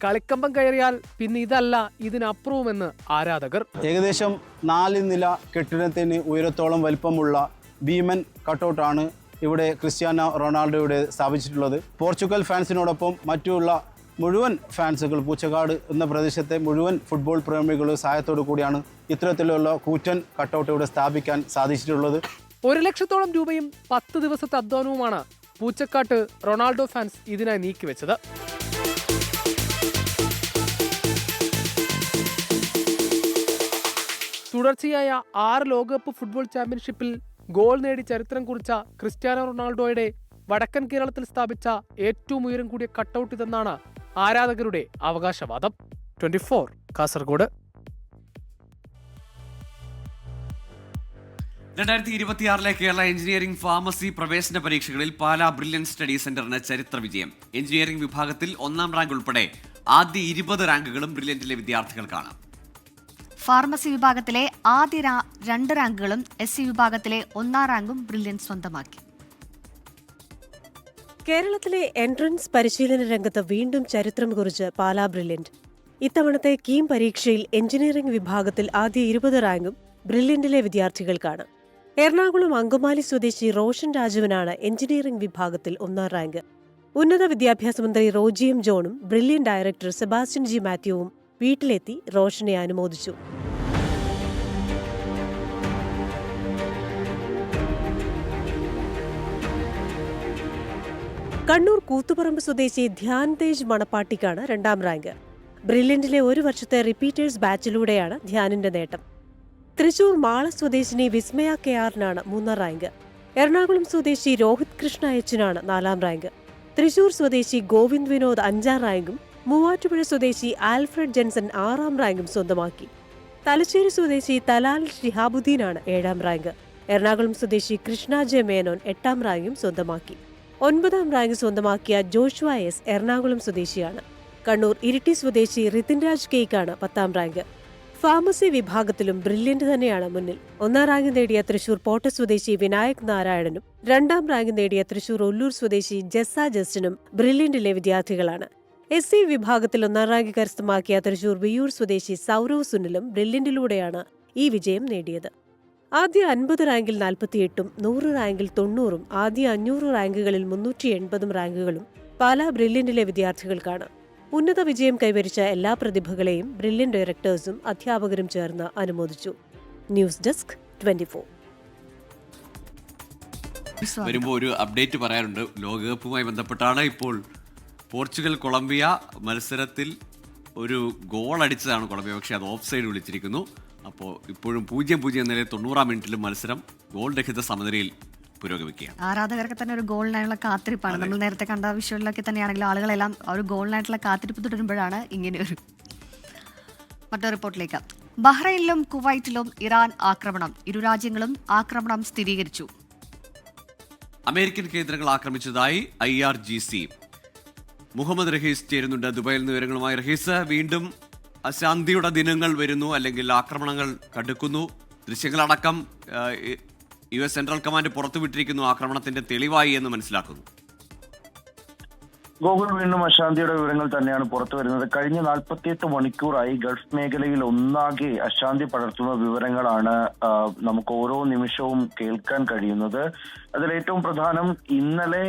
കളിക്കമ്പം കയറിയാൽ പിന്നെ ഇതല്ല ഇതിനപ്പുറവുമെന്ന് ആരാധകർ. ഏകദേശം 4 നില കെട്ടിടത്തിന് ഉയരത്തോളം വലിപ്പമുള്ള ഭീമൻ കട്ടൗട്ടാണ് ഇവിടെ ക്രിസ്റ്റ്യാനോ റൊണാൾഡോയുടെ സ്ഥാപിച്ചിട്ടുള്ളത്. പോർച്ചുഗൽ ഫാൻസിനോടൊപ്പം മറ്റുള്ള മുഴുവൻ ഫാൻസുകൾ പൂച്ചക്കാട് എന്ന പ്രദേശത്തെ മുഴുവൻ ഫുട്ബോൾ പ്രേമികളുടെ സഹായത്തോടു കൂടിയാണ് ഇത്തരത്തിലുള്ള കൂറ്റൻ കട്ടൗട്ട് ഇവിടെ സ്ഥാപിക്കാൻ സാധിച്ചിട്ടുള്ളത്. 1 ലക്ഷത്തോളം രൂപയും 10 ദിവസത്തെ അധ്വാനവുമാണ് പൂച്ചക്കാട്ട് റൊണാൾഡോ ഫാൻസ് ഇതിനായി നീക്കിവെച്ചത്. തുടർച്ചയായ 6 ലോകകപ്പ് ഫുട്ബോൾ ചാമ്പ്യൻഷിപ്പിൽ ഗോൾ നേടി ചരിത്രം കുറിച്ച ക്രിസ്ത്യാനോ റൊണാൾഡോയുടെ വടക്കൻ കേരളത്തിൽ സ്ഥാപിച്ച ഏറ്റവും ഉയരം കൂടിയ കട്ടൗട്ട് ഇതെന്നാണ് ആരാധകരുടെ അവകാശവാദം. 24 കാസർഗോഡ്. 2026 കേരള എഞ്ചിനീയറിംഗ് ഫാർമസി പ്രവേശന പരീക്ഷകളിൽ പാലാ ബ്രില്യൻ സ്റ്റഡി സെന്ററിന് ചരിത്ര വിജയം. എഞ്ചിനീയറിംഗ് വിഭാഗത്തിൽ 1ാം റാങ്ക് ഉൾപ്പെടെ ആദ്യ 20 റാങ്കുകളും ബ്രില്യന്റിലെ വിദ്യാർത്ഥികൾക്കാണ്. ഫാർമസി വിഭാഗത്തിലെ ആദ്യ 2 റാങ്കുകളും SC വിഭാഗത്തിലെ 1ാം റാങ്കും ബ്രില്യൻ സ്വന്തമാക്കി. കേരളത്തിലെ എൻട്രൻസ് പരിശീലന രംഗത്ത് വീണ്ടും ചരിത്രം കുറിച്ച് പാലാ ബ്രില്യന്റ്. ഇത്തവണത്തെ കീം പരീക്ഷയിൽ എഞ്ചിനീയറിംഗ് വിഭാഗത്തിൽ ആദ്യ 20 റാങ്കും ബ്രില്യന്റിലെ വിദ്യാർത്ഥികൾക്കാണ്. എറണാകുളം അങ്കമാലി സ്വദേശി റോഷൻ രാജുവിനാണ് എഞ്ചിനീയറിംഗ് വിഭാഗത്തിൽ 1ാം റാങ്ക്. ഉന്നത വിദ്യാഭ്യാസ മന്ത്രി റോജി എം ജോണും ബ്രില്യന്റ് ഡയറക്ടർ സെബാസ്റ്റ്യൻ ജി മാത്യുവും വീട്ടിലെത്തി റോഷനെ അനുമോദിച്ചു. കണ്ണൂർ കൂത്തുപറമ്പ് സ്വദേശി ധ്യാൻ തേജ് മണപ്പാട്ടിക്കാണ് 2ാം റാങ്ക്. ബ്രില്യന്റിലെ 1 വർഷത്തെ റിപ്പീറ്റേഴ്സ് ബാച്ചിലൂടെയാണ് ധ്യാനിന്റെ നേട്ടം. തൃശൂർ മാള സ്വദേശിനി വിസ്മയ കെആറിനാണ് 3ാം റാങ്ക്. എറണാകുളം സ്വദേശി രോഹിത് കൃഷ്ണ എച്ചിനാണ് 4ാം റാങ്ക്. തൃശൂർ സ്വദേശി ഗോവിന്ദ് വിനോദ് 5ാം റാങ്കും മൂവാറ്റുപുഴ സ്വദേശി ആൽഫ്രഡ് ജെൻസൺ 6ാം റാങ്കും സ്വന്തമാക്കി. തലശ്ശേരി സ്വദേശി തലാൽ ഷിഹാബുദ്ദീനാണ് 7ാം റാങ്ക്. എറണാകുളം സ്വദേശി കൃഷ്ണ ജെ മേനോൻ 8ാം റാങ്കും സ്വന്തമാക്കി. 9ാം റാങ്ക് സ്വന്തമാക്കിയ ജോഷുവ എസ് എറണാകുളം സ്വദേശിയാണ്. കണ്ണൂർ ഇരിട്ടി സ്വദേശി റിതിൻ രാജ് കെയ്ക്കാണ് 10ാം റാങ്ക്. ഫാർമസി വിഭാഗത്തിലും ബ്രില്യന്റ് തന്നെയാണ് മുന്നിൽ. 1ാം റാങ്ക് നേടിയ തൃശൂർ പോട്ട സ്വദേശി വിനായക് നാരായണനും 2ാം റാങ്ക് നേടിയ തൃശൂർ ഒല്ലൂർ സ്വദേശി ജെസ്സ ജസ്റ്റിനും ബ്രില്യന്റിലെ വിദ്യാർത്ഥികളാണ്. SC വിഭാഗത്തിൽ 1ാം റാങ്ക് കരസ്ഥമാക്കിയ തൃശൂർ വിയൂർ സ്വദേശി സൗരവ് സുനിലും ബ്രില്യന്റിലൂടെയാണ് ഈ വിജയം നേടിയത്. ആദ്യ 50 റാങ്കിൽ 48ഉം 100 റാങ്കിൽ 90ഉം ആദ്യ 500 റാങ്കുകളിൽ 380 റാങ്കുകളും പാലാ ബ്രില്യന്റിലെ വിദ്യാർത്ഥികൾക്കാണ്. ഉന്നത വിജയം കൈവരിച്ച എല്ലാ പ്രതിഭകളെയും ബ്രില്യന്റ് ഡയറക്ടേഴ്സും അധ്യാപകരും ചേർന്ന് അനുമോദിച്ചു. News desk 24. വരുമ്പോൾ ഒരു അപ്ഡേറ്റ് പറയാനുണ്ട്. ലോകകപ്പുമായി ബന്ധപ്പെട്ടാണ്. ഇപ്പോൾ പോർച്ചുഗൽ കൊളംബിയ മത്സരത്തിൽ ഒരു ഗോൾ അടിച്ചതാണ് കൊളംബിയ, പക്ഷേ അത് ഓഫ് സൈഡ് വിളിച്ചിരിക്കുന്നു. അപ്പോൾ ഇപ്പോഴും 0-0 എന്ന നിലയിൽ 90ാം മിനിറ്റിലും മത്സരം ഗോൾ രഹിത സമനിലയിൽ പുരോഗമിക്കുകയാണ്. ആരാധകർക്ക് തന്നെ ഒരു ഗോളിനായുള്ള കാത്തിരിപ്പാണ്. നമ്മൾ നേരത്തെ കണ്ട വിഷയങ്ങളിലൊക്കെ തന്നെയാണെങ്കിലും ആളുകളെല്ലാം ഒരു ഗോളിനായിട്ടുള്ള കാത്തിരിപ്പ് തുടരുമ്പോഴാണ് ഇങ്ങനെയൊരു മറ്റൊരു റിപ്പോർട്ടിലേക്ക്. ബഹ്റൈനിലും കുവൈറ്റിലും ഇറാൻ ആക്രമണം. ഇരു രാജ്യങ്ങളും ആക്രമണം സ്ഥിരീകരിച്ചു. അമേരിക്കൻ കേന്ദ്രങ്ങൾ ആക്രമിച്ചതായി IRGC. മുഹമ്മദ് റഹീസ് ചേരുന്നുണ്ട് ദുബായിൽ നിന്ന് വിവരങ്ങളുമായി. റഹീസ്, വീണ്ടും അശാന്തിയുടെ ദിനങ്ങൾ വരുന്നു, അല്ലെങ്കിൽ ആക്രമണങ്ങൾ കടുക്കുന്നു. ദൃശ്യങ്ങളടക്കം US സെൻട്രൽ കമാൻഡ് പുറത്തുവിട്ടിരിക്കുന്നു. ആക്രമണത്തിന്റെ തെളിവായി എന്ന് മനസ്സിലാക്കുന്നു. ഗോകുൽ, വീണ്ടും അശാന്തിയുടെ വിവരങ്ങൾ തന്നെയാണ് പുറത്തു വരുന്നത്. കഴിഞ്ഞ 48 മണിക്കൂറായി ഗൾഫ് മേഖലയിൽ ഒന്നാകെ അശാന്തി പടർത്തുന്ന വിവരങ്ങളാണ് നമുക്ക് ഓരോ നിമിഷവും കേൾക്കാൻ കഴിയുന്നത്. അതിലേറ്റവും പ്രധാനം, ഇന്നലെ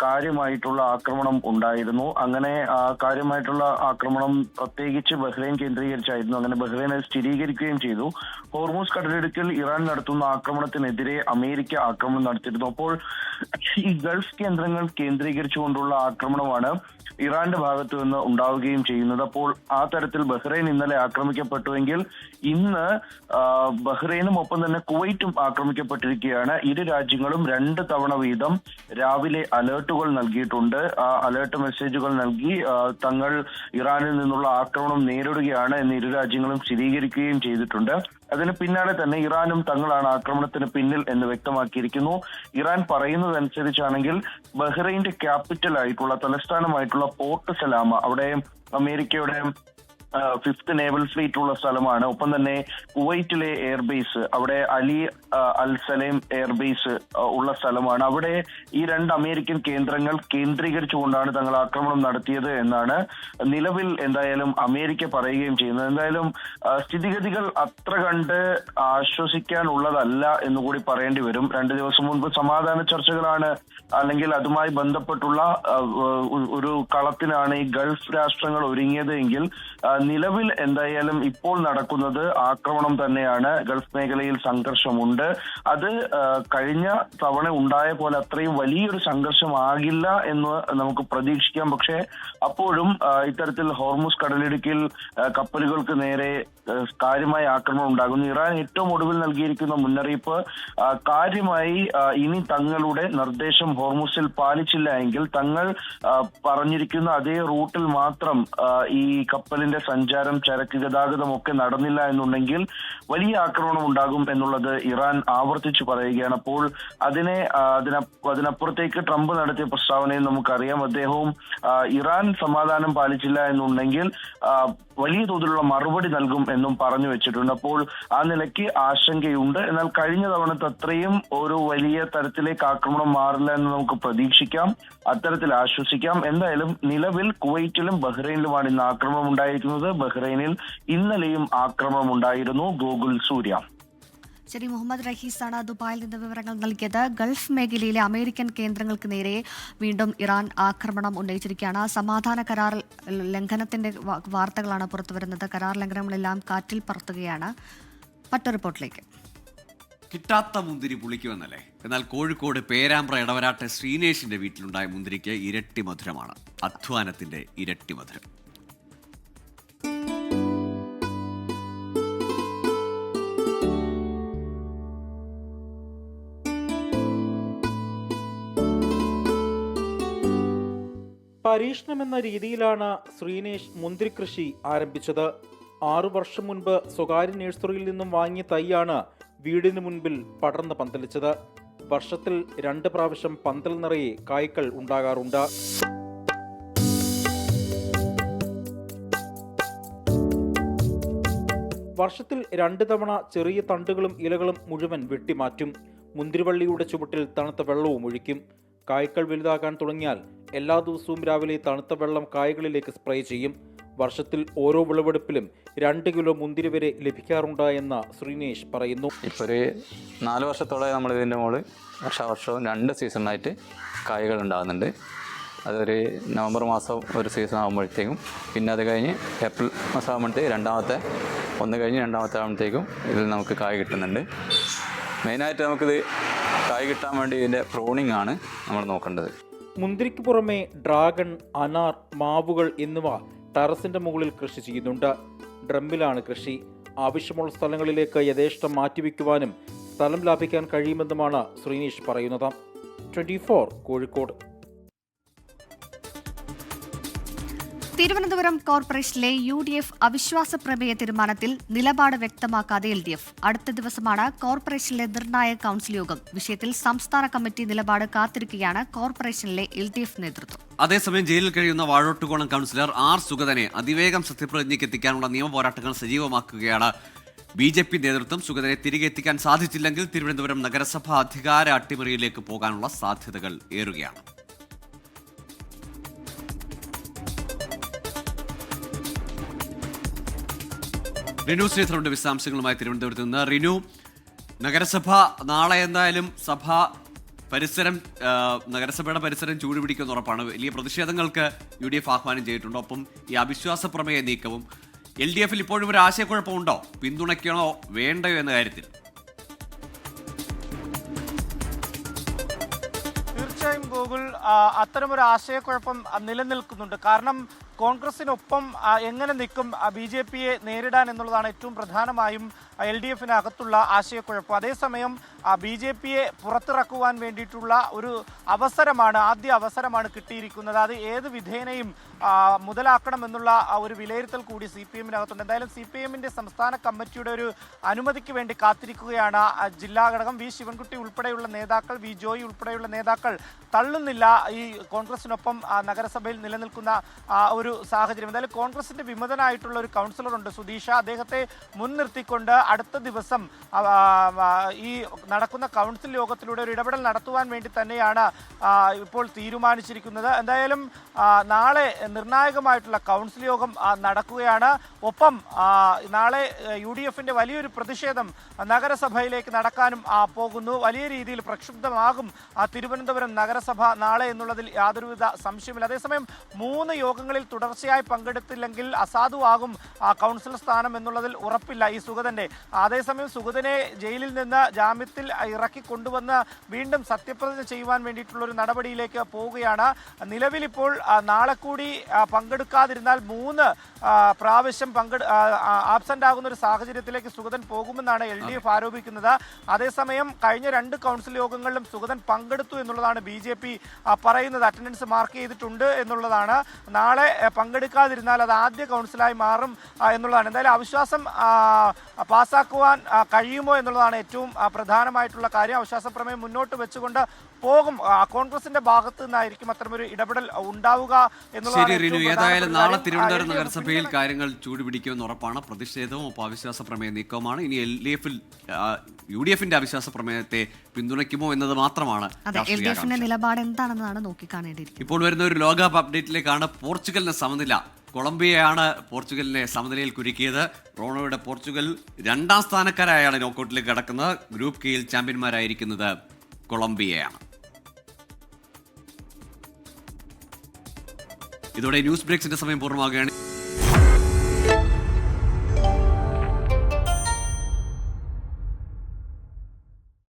കാര്യമായിട്ടുള്ള ആക്രമണം ഉണ്ടായിരുന്നു. അങ്ങനെ കാര്യമായിട്ടുള്ള ആക്രമണം പ്രത്യേകിച്ച് ബഹ്റൈൻ കേന്ദ്രീകരിച്ചായിരുന്നു. അങ്ങനെ ബഹ്റൈൻ അത് സ്ഥിരീകരിക്കുകയും ചെയ്തു. ഹോർമൂസ് കടലിടുക്കിൽ ഇറാൻ നടത്തുന്ന ആക്രമണത്തിനെതിരെ അമേരിക്ക ആക്രമണം നടത്തിയിരുന്നു. അപ്പോൾ ഈ ഗൾഫ് കേന്ദ്രങ്ങൾ കേന്ദ്രീകരിച്ചുകൊണ്ടുള്ള ആക്രമണമാണ് ഇറാന്റെ ഭാഗത്തു നിന്ന് ഉണ്ടാവുകയും ചെയ്യുന്നത്. അപ്പോൾ ആ തരത്തിൽ ബഹ്റൈൻ ഇന്നലെ ആക്രമിക്കപ്പെട്ടുവെങ്കിൽ ഇന്ന് ബഹ്റൈനും ഒപ്പം തന്നെ കുവൈറ്റും ആക്രമിക്കപ്പെട്ടിരിക്കുകയാണ്. ഇരു രാജ്യങ്ങളും 2 തവണ വീതം രാവിലെ അലേർട്ടുകൾ നൽകിയിട്ടുണ്ട്. ആ അലേർട്ട് മെസ്സേജുകൾ നൽകി തങ്ങൾ ഇറാനിൽ നിന്നുള്ള ആക്രമണം നേരിടുകയാണ് എന്ന് ഇരു രാജ്യങ്ങളും സ്ഥിരീകരിക്കുകയും ചെയ്തിട്ടുണ്ട്. അതിന് പിന്നാലെ തന്നെ ഇറാനും തങ്ങളാണ് ആക്രമണത്തിന് പിന്നിൽ എന്ന് വ്യക്തമാക്കിയിരിക്കുന്നു. ഇറാൻ പറയുന്നതനുസരിച്ചാണെങ്കിൽ ബഹ്റൈന്റെ ക്യാപിറ്റൽ ആയിട്ടുള്ള തലസ്ഥാനമായിട്ടുള്ള പോർട്ട് സലാമ, അവിടെ അമേരിക്കയുടെ 5th നേവൽ ഫ്ലീറ്റ് ഉള്ള സ്ഥലമാണ്. ഒപ്പം തന്നെ കുവൈറ്റിലെ എയർബേസ്, അവിടെ അലി അൽ സലേം എയർബേസ് ഉള്ള സ്ഥലമാണ്. അവിടെ ഈ 2 അമേരിക്കൻ കേന്ദ്രങ്ങൾ കേന്ദ്രീകരിച്ചുകൊണ്ടാണ് തങ്ങൾ ആക്രമണം നടത്തിയത് എന്നാണ് നിലവിൽ എന്തായാലും അമേരിക്ക പറയുകയും ചെയ്യുന്നത്. എന്തായാലും സ്ഥിതിഗതികൾ അത്ര കണ്ട് ആശ്വസിക്കാനുള്ളതല്ല എന്നുകൂടി പറയേണ്ടി വരും. 2 ദിവസം മുൻപ് സമാധാന ചർച്ചകളാണ് അല്ലെങ്കിൽ അതുമായി ബന്ധപ്പെട്ടുള്ള ഒരു കളത്തിനാണ് ഈ ഗൾഫ് രാഷ്ട്രങ്ങൾ ഒരുങ്ങിയത് എങ്കിൽ നിലവിൽ എന്തായാലും ഇപ്പോൾ നടക്കുന്നത് ആക്രമണം തന്നെയാണ്. ഗൾഫ് മേഖലയിൽ സംഘർഷമുണ്ട്. അത് കഴിഞ്ഞ തവണ ഉണ്ടായ പോലെ അത്രയും വലിയൊരു സംഘർഷമാകില്ല എന്ന് നമുക്ക് പ്രതീക്ഷിക്കാം. പക്ഷേ അപ്പോഴും ഇത്തരത്തിൽ ഹോർമുസ് കടലിടുക്കിൽ കപ്പലുകൾക്ക് നേരെ കാര്യമായ ആക്രമണം ഉണ്ടാകുന്നു. ഇറാൻ ഏറ്റവും ഒടുവിൽ നൽകിയിരിക്കുന്ന മുന്നറിയിപ്പ് കാര്യമായി ഇനി തങ്ങളുടെ നിർദ്ദേശം ഹോർമുസിൽ പാലിച്ചില്ല എങ്കിൽ തങ്ങൾ പറഞ്ഞിരിക്കുന്ന അതേ റൂട്ടിൽ മാത്രം ഈ കപ്പലിന്റെ സഞ്ചാരം, ചരക്ക് ഗതാഗതം ഒക്കെ നടന്നില്ല എന്നുണ്ടെങ്കിൽ വലിയ ആക്രമണം ഉണ്ടാകും എന്നുള്ളത് ഇറാൻ ആവർത്തിച്ചു പറയുകയാണ്. അപ്പോൾ അതിനപ്പുറത്തേക്ക് ട്രംപ് നടത്തിയ പ്രസ്താവനയിൽ നമുക്കറിയാം, അദ്ദേഹവും ഇറാൻ സമാധാനം പാലിച്ചില്ല എന്നുണ്ടെങ്കിൽ വലിയ തോതിലുള്ള മറുപടി നൽകും എന്നും പറഞ്ഞു വെച്ചിട്ടുണ്ട്. അപ്പോൾ ആ നിലയ്ക്ക് ആശങ്കയുണ്ട്. എന്നാൽ കഴിഞ്ഞ തവണത്തെ അത്രയും ഒരു വലിയ തരത്തിലേക്ക് ആക്രമണം മാറില്ല എന്ന് നമുക്ക് പ്രതീക്ഷിക്കാം. അത്തരത്തിൽ ആശ്വസിക്കാം. എന്തായാലും നിലവിൽ കുവൈറ്റിലും ബഹ്റൈനിലുമാണ് ഇന്ന് ആക്രമണം ഉണ്ടായിരിക്കുന്നത്. ബഹ്റൈനിൽ ഇന്നലെയും ആക്രമണം ഉണ്ടായിരുന്നു. ഗോകുൽ, സൂര്യ. ശരി, മുഹമ്മദ് റഹീസാണ് ദുബായിൽ നിന്ന് വിവരങ്ങൾ നൽകിയത്. ഗൾഫ് മേഖലയിലെ അമേരിക്കൻ കേന്ദ്രങ്ങൾക്ക് നേരെ വീണ്ടും ഇറാൻ ആക്രമണം ഉന്നയിച്ചിരിക്കുകയാണ്. സമാധാന കരാർ ലംഘനത്തിന്റെ വാർത്തകളാണ് പുറത്തുവരുന്നത്. കരാർ ലംഘനങ്ങളെല്ലാം കാറ്റിൽ പറത്തുകയാണ്. മറ്റൊരു റിപ്പോർട്ടിലേക്ക്. കിട്ടാത്ത മുന്തിരി പുളിക്കുമെന്നല്ലേ? എന്നാൽ കോഴിക്കോട് പേരാമ്പ്ര ഇടവരാട്ടെ ശ്രീനേഷിന്റെ വീട്ടിലുണ്ടായ മുന്തിരിക്ക് ഇരട്ടി മധുരമാണ്. അധ്വാനത്തിന്റെ ഇരട്ടി മധുരം. പരീക്ഷണമെന്ന രീതിയിലാണ് ശ്രീനേഷ് മുന്തിരി കൃഷി ആരംഭിച്ചത്. 6 വർഷം മുൻപ് സ്വകാര്യ നഴ്സറിയിൽ നിന്നും വാങ്ങിയ തൈയാണ് വീടിന് മുൻപിൽ പടർന്ന് പന്തലിച്ചത്. വർഷത്തിൽ 2 പ്രാവശ്യം പന്തൽ നിറയെ കായ്കൾ ഉണ്ടാകാറുണ്ട്. വർഷത്തിൽ 2 തവണ ചെറിയ തണ്ടുകളും ഇലകളും മുഴുവൻ വെട്ടിമാറ്റും. മുന്തിരിവള്ളിയുടെ ചുവട്ടിൽ തണുത്ത വെള്ളവും ഒഴിക്കും. കായ്കൾ വലുതാകാൻ തുടങ്ങിയാൽ എല്ലാ ദിവസവും രാവിലെ തണുത്ത വെള്ളം കായ്കളിലേക്ക് സ്പ്രേ ചെയ്യും. വർഷത്തിൽ ഓരോ വിളവെടുപ്പിലും 2 കിലോ മുന്തിരി വരെ ലഭിക്കാറുണ്ട് എന്ന് ശ്രീനേഷ് പറയുന്നു. ഇപ്പോൾ ഒരു 4 വർഷത്തോളം നമ്മൾ ഇതിൻ്റെ മുകളിൽ വർഷവും 2 സീസണായിട്ട് കായ്കൾ ഉണ്ടാകുന്നുണ്ട്. അതൊരു നവംബർ മാസം ഒരു സീസൺ ആകുമ്പോഴത്തേക്കും, പിന്നെ അത് കഴിഞ്ഞ് ഏപ്രിൽ മാസം ആകുമ്പോഴത്തേക്ക് ഒന്ന് കഴിഞ്ഞ് രണ്ടാമത്തെ ആകുമ്പോഴത്തേക്കും ഇതിൽ നമുക്ക് കായ് കിട്ടുന്നുണ്ട്. മെയിനായിട്ട് നമുക്കിത് കായ് കിട്ടാൻ വേണ്ടി ഇതിൻ്റെ പ്രൂണിംഗ് ആണ് നമ്മൾ നോക്കേണ്ടത്. മുന്തിരിക്ക് പുറമെ ഡ്രാഗൺ, അനാർ, മാവുകൾ എന്നിവ ടെറസിന്റെ മുകളിൽ കൃഷി ചെയ്യുന്നുണ്ട്. ഡ്രമ്മിലാണ് കൃഷി. ആവശ്യമുള്ള സ്ഥലങ്ങളിലേക്ക് യഥേഷ്ടം മാറ്റിവെക്കുവാനും സ്ഥലം ലാഭിക്കാൻ കഴിയുമെന്നുമാണ് ശ്രീനേഷ് പറയുന്നത്. 24 കോഴിക്കോട്. തിരുവനന്തപുരം കോർപ്പറേഷനിലെ UDF അവിശ്വാസ പ്രമേയ തീരുമാനത്തിൽ നിലപാട് വ്യക്തമാക്കാതെ LDF. അടുത്ത ദിവസമാണ് കോർപ്പറേഷനിലെ നിർണായക കൗൺസിൽ യോഗം. വിഷയത്തിൽ സംസ്ഥാന കമ്മിറ്റി നിലപാട് കാത്തിരിക്കുകയാണ് കോർപ്പറേഷനിലെ LDF നേതൃത്വം. അതേസമയം ജയിലിൽ കഴിയുന്ന വാഴോട്ടുകോണം കൗൺസിലർ R സുഗതനെ അതിവേഗം സത്യപ്രതിജ്ഞയ്ക്ക് എത്തിക്കാനുള്ള നിയമ പോരാട്ടങ്ങൾ സജീവമാക്കുകയാണ് BJP നേതൃത്വം. സുഗതനെ തിരികെ എത്തിക്കാൻ സാധിച്ചില്ലെങ്കിൽ തിരുവനന്തപുരം നഗരസഭ അധികാര അട്ടിമറിയിലേക്ക് പോകാനുള്ള സാധ്യതകൾ ഏറുകയാണ്. റിനു ശ്രീധരന്റെ വിശദാംശങ്ങളുമായി തിരുവനന്തപുരത്ത് നിന്ന്. റിനു, നഗരസഭ നാളെ എന്തായാലും നഗരസഭയുടെ പരിസരം ചൂടുപിടിക്കുമെന്ന് ഉറപ്പാണ്. വലിയ പ്രതിഷേധങ്ങൾക്ക് UDF ആഹ്വാനം ചെയ്തിട്ടുണ്ട്. ഒപ്പം ഈ അവിശ്വാസ പ്രമേയ നീക്കവും LDF ഇപ്പോഴും ഒരു ആശയക്കുഴപ്പമുണ്ടോ? പിന്തുണയ്ക്കണോ വേണ്ടയോ എന്ന കാര്യത്തിൽ? തീർച്ചയായും ഗൂഗിൾ, അത്തരമൊരു ആശയക്കുഴപ്പം നിലനിൽക്കുന്നുണ്ട്. കാരണം കോൺഗ്രസിനൊപ്പം എങ്ങനെ നിൽക്കും BJPയെ നേരിടാൻ എന്നുള്ളതാണ് ഏറ്റവും പ്രധാനമായും LDF-നകത്തുള്ള ആശയക്കുഴപ്പം. അതേസമയം BJP-യെ പുറത്തിറക്കുവാൻ വേണ്ടിയിട്ടുള്ള ഒരു ആദ്യ അവസരമാണ് കിട്ടിയിരിക്കുന്നത്. അത് ഏത് വിധേനയും മുതലാക്കണമെന്നുള്ള ഒരു വിലയിരുത്തൽ കൂടി CPM-നകത്തുണ്ട്. എന്തായാലും CPM-ന്റെ സംസ്ഥാന കമ്മിറ്റിയുടെ ഒരു അനുമതിക്ക് വേണ്ടി കാത്തിരിക്കുകയാണ് ജില്ലാ ഘടകം. V. ശിവൻകുട്ടി ഉൾപ്പെടെയുള്ള നേതാക്കൾ, V. ജോയി ഉൾപ്പെടെയുള്ള നേതാക്കൾ തള്ളുന്നില്ല ഈ കോൺഗ്രസിനൊപ്പം നഗരസഭയിൽ നിലനിൽക്കുന്ന ഒരു സാഹചര്യം. എന്തായാലും കോൺഗ്രസിന്റെ വിമതനായിട്ടുള്ള ഒരു കൗൺസിലറുണ്ട്, സുധീഷ. അദ്ദേഹത്തെ മുൻനിർത്തിക്കൊണ്ട് അടുത്ത ദിവസം ഈ നടക്കുന്ന കൗൺസിൽ യോഗത്തിലൂടെ ഒരു ഇടപെടൽ നടത്തുവാൻ വേണ്ടി തന്നെയാണ് ഇപ്പോൾ തീരുമാനിച്ചിരിക്കുന്നത്. എന്തായാലും നാളെ നിർണായകമായിട്ടുള്ള കൗൺസിൽ യോഗം നടക്കുകയാണ്. ഒപ്പം നാളെ UDF-ന്റെ വലിയൊരു പ്രതിഷേധം നഗരസഭയിലേക്ക് നടക്കാനും പോകുന്നു. വലിയ രീതിയിൽ പ്രക്ഷുബ്ധമാകും തിരുവനന്തപുരം നഗരസഭ നാളെ എന്നുള്ളതിൽ യാതൊരുവിധ സംശയമില്ല. അതേസമയം 3 യോഗങ്ങളിൽ തുടർച്ചയായി പങ്കെടുത്തില്ലെങ്കിൽ അസാധുവാകും കൗൺസിലർ സ്ഥാനം എന്നുള്ളതിൽ ഉറപ്പില്ല ഈ സുഗതന്റെ. അതേസമയം സുഗതനെ ജയിലിൽ നിന്ന് ജാമ്യത്തിൽ ഇറക്കി കൊണ്ടുവന്ന് വീണ്ടും സത്യപ്രതിജ്ഞ ചെയ്യുവാൻ വേണ്ടിയിട്ടുള്ള ഒരു നടപടിയിലേക്ക് പോവുകയാണ്. നിലവിലിപ്പോൾ നാളെ കൂടി പങ്കെടുക്കാതിരുന്നാൽ 3 പ്രാവശ്യം ആബ്സെന്റ് ആകുന്ന ഒരു സാഹചര്യത്തിലേക്ക് സുഗതൻ പോകുമെന്നാണ് LDF ആരോപിക്കുന്നത്. അതേസമയം കഴിഞ്ഞ 2 കൗൺസിൽ യോഗങ്ങളിലും സുഗതൻ പങ്കെടുത്തു എന്നുള്ളതാണ് BJP പറയുന്നത്. അറ്റൻഡൻസ് മാർക്ക് ചെയ്തിട്ടുണ്ട് എന്നുള്ളതാണ്. നാളെ പങ്കെടുക്കാതിരുന്നാൽ അത് ആദ്യ കൗൺസിലായി മാറും എന്നുള്ളതാണ്. എന്തായാലും അവിശ്വാസം പാസ്സാക്കുവാൻ കഴിയുമോ എന്നുള്ളതാണ് ഏറ്റവും പ്രധാനമായിട്ടുള്ള കാര്യം. അവിശ്വാസ പ്രമേയം മുന്നോട്ട് വെച്ചുകൊണ്ട് പോകും. കോൺഗ്രസിന്റെ ഭാഗത്ത് നിന്നായിരിക്കും അത്തരമൊരു ഇടപെടൽ ഉണ്ടാവുക എന്നുള്ളതാണ്. ഏതായാലും നാളെ തിരുവനന്തപുരം നഗരസഭയിൽ കാര്യങ്ങൾ ചൂടുപിടിക്കുമെന്ന് ഉറപ്പാണ്. പ്രതിഷേധവും ഒപ്പം അവിശ്വാസ പ്രമേയ നീക്കവുമാണ്. ഇനി UDF-ന്റെ അവിശ്വാസ പ്രമേയത്തെ പിന്തുണയ്ക്കുമോ എന്നത് മാത്രമാണ് നിലപാട് എന്താണെന്നാണ് നോക്കിക്കാണേണ്ടിയിരിക്കുന്നത്. ഇപ്പോൾ വരുന്ന ഒരു ലോകകപ്പ് അപ്ഡേറ്റിലേക്കാണ്. പോർച്ചുഗലിന് സമനില. കൊളംബിയയാണ് പോർച്ചുഗലിനെ സമനിലയിൽ കുരുക്കിയത്. റോണോയുടെ പോർച്ചുഗൽ 2ാം സ്ഥാനക്കാരായാണ് നോക്കൌട്ടിലേക്ക് കടക്കുന്നത്. ഗ്രൂപ്പ് കെയിൽ ചാമ്പ്യന്മാരായിരിക്കുന്നത് കൊളംബിയയാണ്. ഇതോടെ ന്യൂസ് ബ്രേക്സിന്റെ സമയം പൂർണ്ണമാകുകയാണ്.